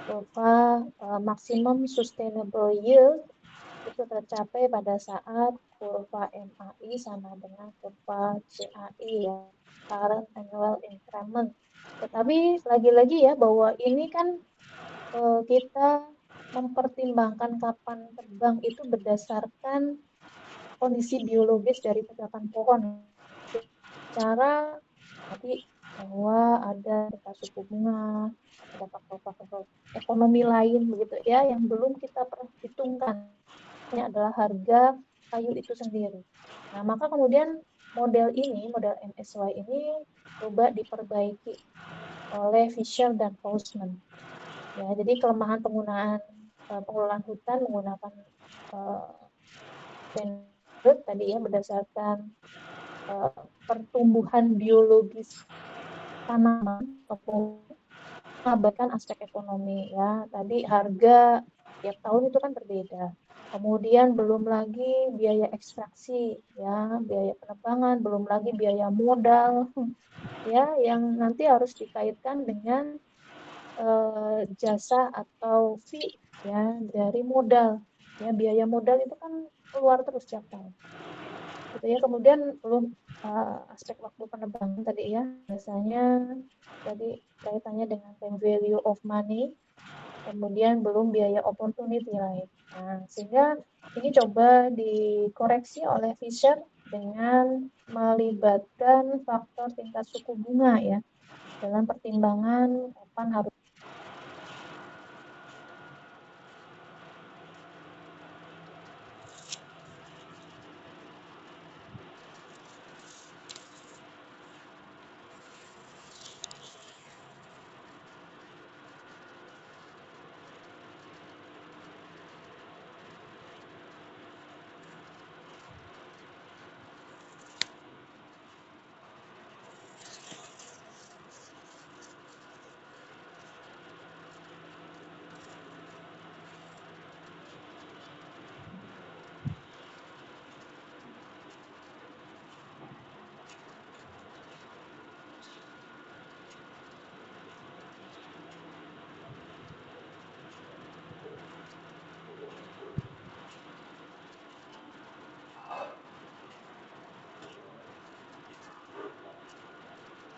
kurva maximum sustainable yield itu tercapai pada saat kurva MAI sama dengan kurva CAI ya, current annual increment. Tetapi lagi-lagi ya bahwa ini kan kita mempertimbangkan kapan terbang itu berdasarkan kondisi biologis dari tegakan pohon. Cara tadi bahwa ada tingkat suku bunga, ada faktor-faktor ekonomi lain begitu ya yang belum kita perhitungkan. Ini adalah harga kayu itu sendiri. Nah, maka kemudian model MSY ini coba diperbaiki oleh Fisher dan Postman. Ya, jadi kelemahan penggunaan pengelolaan hutan menggunakan standar tadi ya berdasarkan pertumbuhan biologis tanaman atau mengabaikan aspek ekonomi ya. Tadi harga tiap tahun itu kan berbeda. Kemudian belum lagi biaya ekstraksi ya, biaya penebangan, belum lagi biaya modal ya yang nanti harus dikaitkan dengan jasa atau fee ya dari modal. Ya, biaya modal itu kan keluar terus setiap tahun. Gitu ya. Kemudian belum aspek waktu penebangan tadi ya. Biasanya tadi kaitannya dengan time value of money. Kemudian belum biaya opportunity lain. Nah, sehingga ini coba dikoreksi oleh Fisher dengan melibatkan faktor tingkat suku bunga ya dalam pertimbangan kapan harus.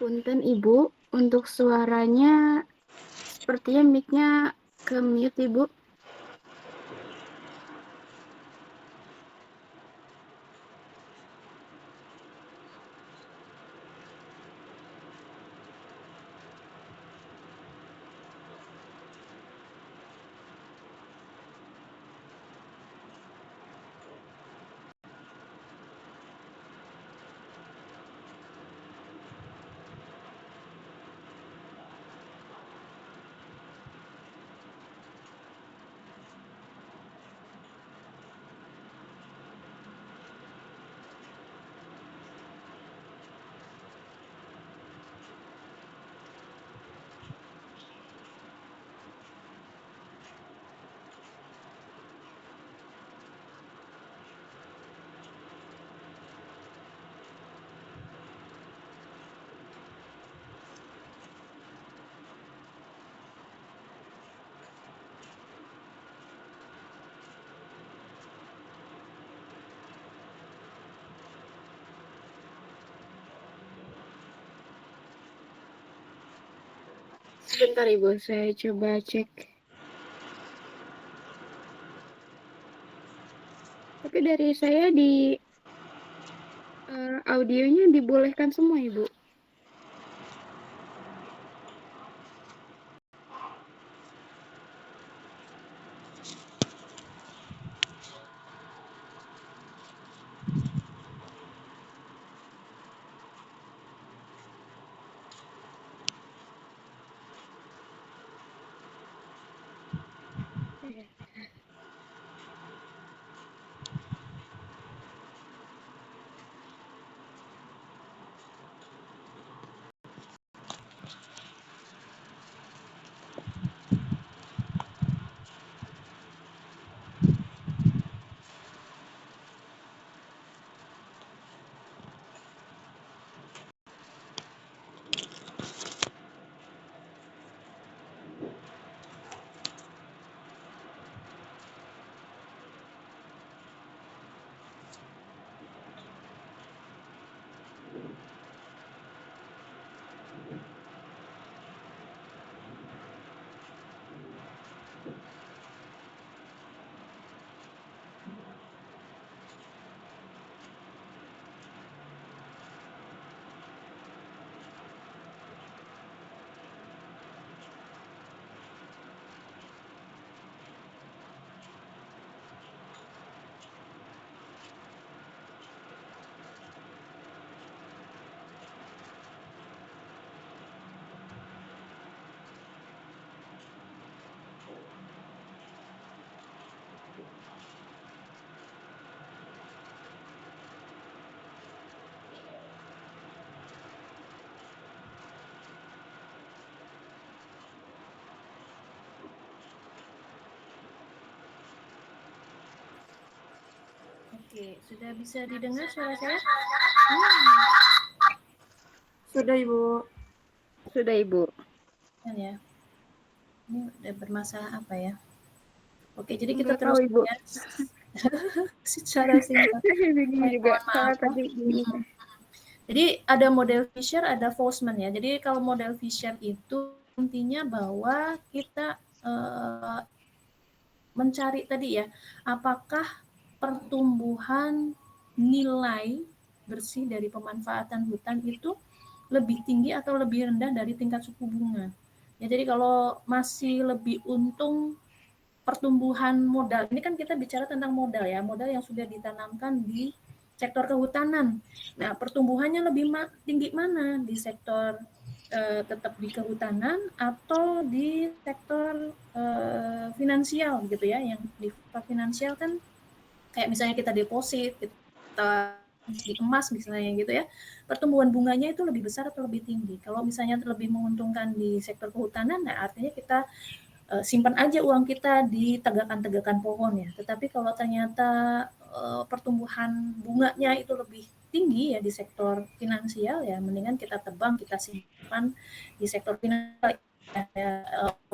Punten Ibu, untuk suaranya sepertinya mic-nya ke mute Ibu. Sebentar Ibu, saya coba cek. Tapi dari saya di audionya dibolehkan semua Ibu. Oke, sudah bisa didengar suara saya? Sudah, Ibu. Sudah, Ibu. Kan ya. Ini udah bermasalah apa ya? Oke, jadi kita Enggak tahu, terus Ibu. ya. Secara singkat. Saya bingung Baik, juga. mohon maaf. Soalnya tadi gini. Jadi ada model Fisher, ada Folksman ya. Jadi kalau model Fisher itu intinya bahwa kita mencari tadi ya, apakah pertumbuhan nilai bersih dari pemanfaatan hutan itu lebih tinggi atau lebih rendah dari tingkat suku bunga. Ya, jadi kalau masih lebih untung pertumbuhan modal, ini kan kita bicara tentang modal ya, modal yang sudah ditanamkan di sektor kehutanan. Nah, pertumbuhannya lebih tinggi mana di sektor tetap di kehutanan atau di sektor finansial gitu ya, yang di finansial kan kayak misalnya kita deposit, kita di emas misalnya gitu ya, pertumbuhan bunganya itu lebih besar atau lebih tinggi. Kalau misalnya lebih menguntungkan di sektor kehutanan, nah artinya kita simpan aja uang kita di tegakan-tegakan pohon ya. Tetapi kalau ternyata pertumbuhan bunganya itu lebih tinggi ya di sektor finansial, ya mendingan kita tebang, kita simpan di sektor finansial ya,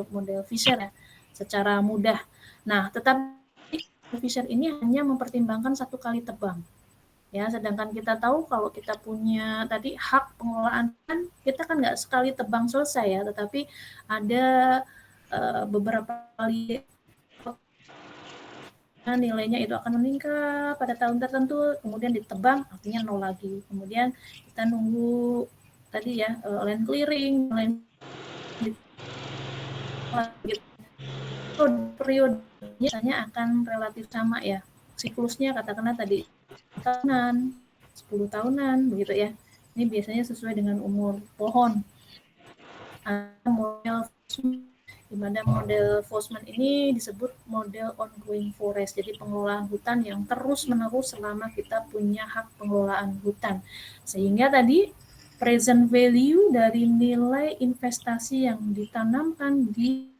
model Fisher ya, secara mudah. Nah, tetapi Fisher ini hanya mempertimbangkan 1 kali tebang. Ya, sedangkan kita tahu kalau kita punya tadi hak pengelolaan kan kita kan nggak sekali tebang selesai ya, tetapi ada beberapa kali nilainya itu akan meningkat pada tahun tertentu, kemudian ditebang artinya 0 lagi. Kemudian kita nunggu tadi ya land clearing, periodenya biasanya akan relatif sama ya. Siklusnya katakanlah tadi tahunan, 10 tahunan begitu ya. Ini biasanya sesuai dengan umur pohon. Model di mana model Folksman ini disebut model ongoing forest, jadi pengelolaan hutan yang terus-menerus selama kita punya hak pengelolaan hutan. Sehingga tadi present value dari nilai investasi yang ditanamkan di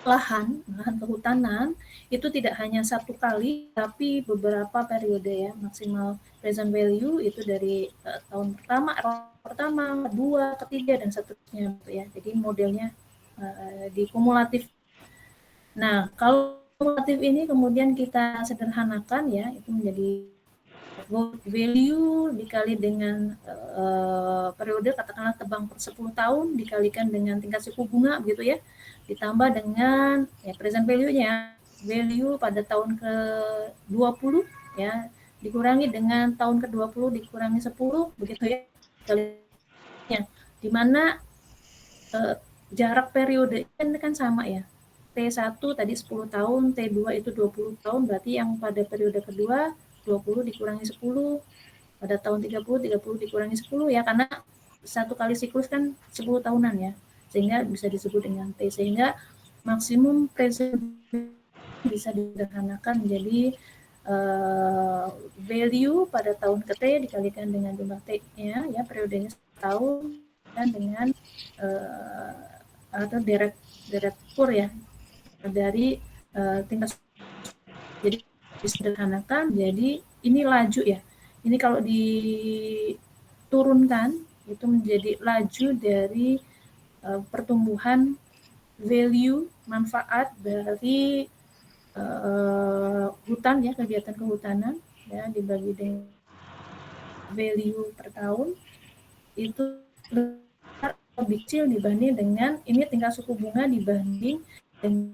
lahan kehutanan itu tidak hanya 1 kali, tapi beberapa periode ya. Maksimal present value itu dari tahun pertama, kedua, ketiga, dan seterusnya gitu ya. Jadi modelnya dikumulatif. Nah, kalau kumulatif ini kemudian kita sederhanakan ya, itu menjadi value dikali dengan periode katakanlah tebang per 10 tahun dikalikan dengan tingkat suku bunga begitu ya, ditambah dengan ya present value-nya, value pada tahun ke-20 ya, dikurangi dengan tahun ke-20 dikurangi 10 begitu ya, di mana jarak periode kan sama ya. T1 tadi 10 tahun, T2 itu 20 tahun, berarti yang pada periode kedua 20 dikurangi 10, pada tahun 30 dikurangi 10 ya, karena 1 kali siklus kan 10 tahunan ya, sehingga bisa disebut dengan T, sehingga maksimum present bisa disederhanakan menjadi value pada tahun ke T dikalikan dengan jumlah T-nya ya, periodenya setahun, dan dengan atau direct kur ya dari tingkat. Jadi disederhanakan, jadi ini laju ya. Ini kalau diturunkan itu menjadi laju dari pertumbuhan value manfaat dari hutan ya, kegiatan kehutanan ya, dibagi dengan value per tahun itu lebih kecil dibanding dengan ini tingkat suku bunga dibanding dengan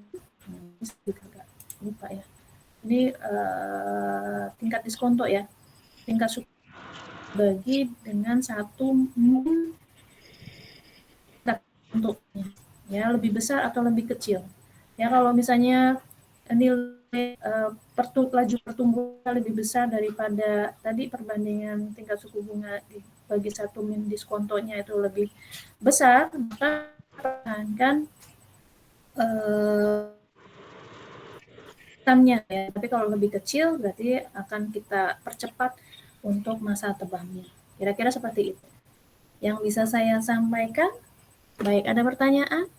lupa ya. Ini tingkat diskonto ya, tingkat suku bagi dengan 1 untuknya ya, lebih besar atau lebih kecil ya. Kalau misalnya nilai laju pertumbuhan lebih besar daripada tadi perbandingan tingkat suku bunga dibagi 1 min diskontonya itu lebih besar, maka pertahankan ya. Tapi kalau lebih kecil berarti akan kita percepat untuk masa tebangnya. Kira-kira seperti itu yang bisa saya sampaikan. Baik, ada pertanyaan?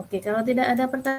Oke, kalau tidak ada pertanyaan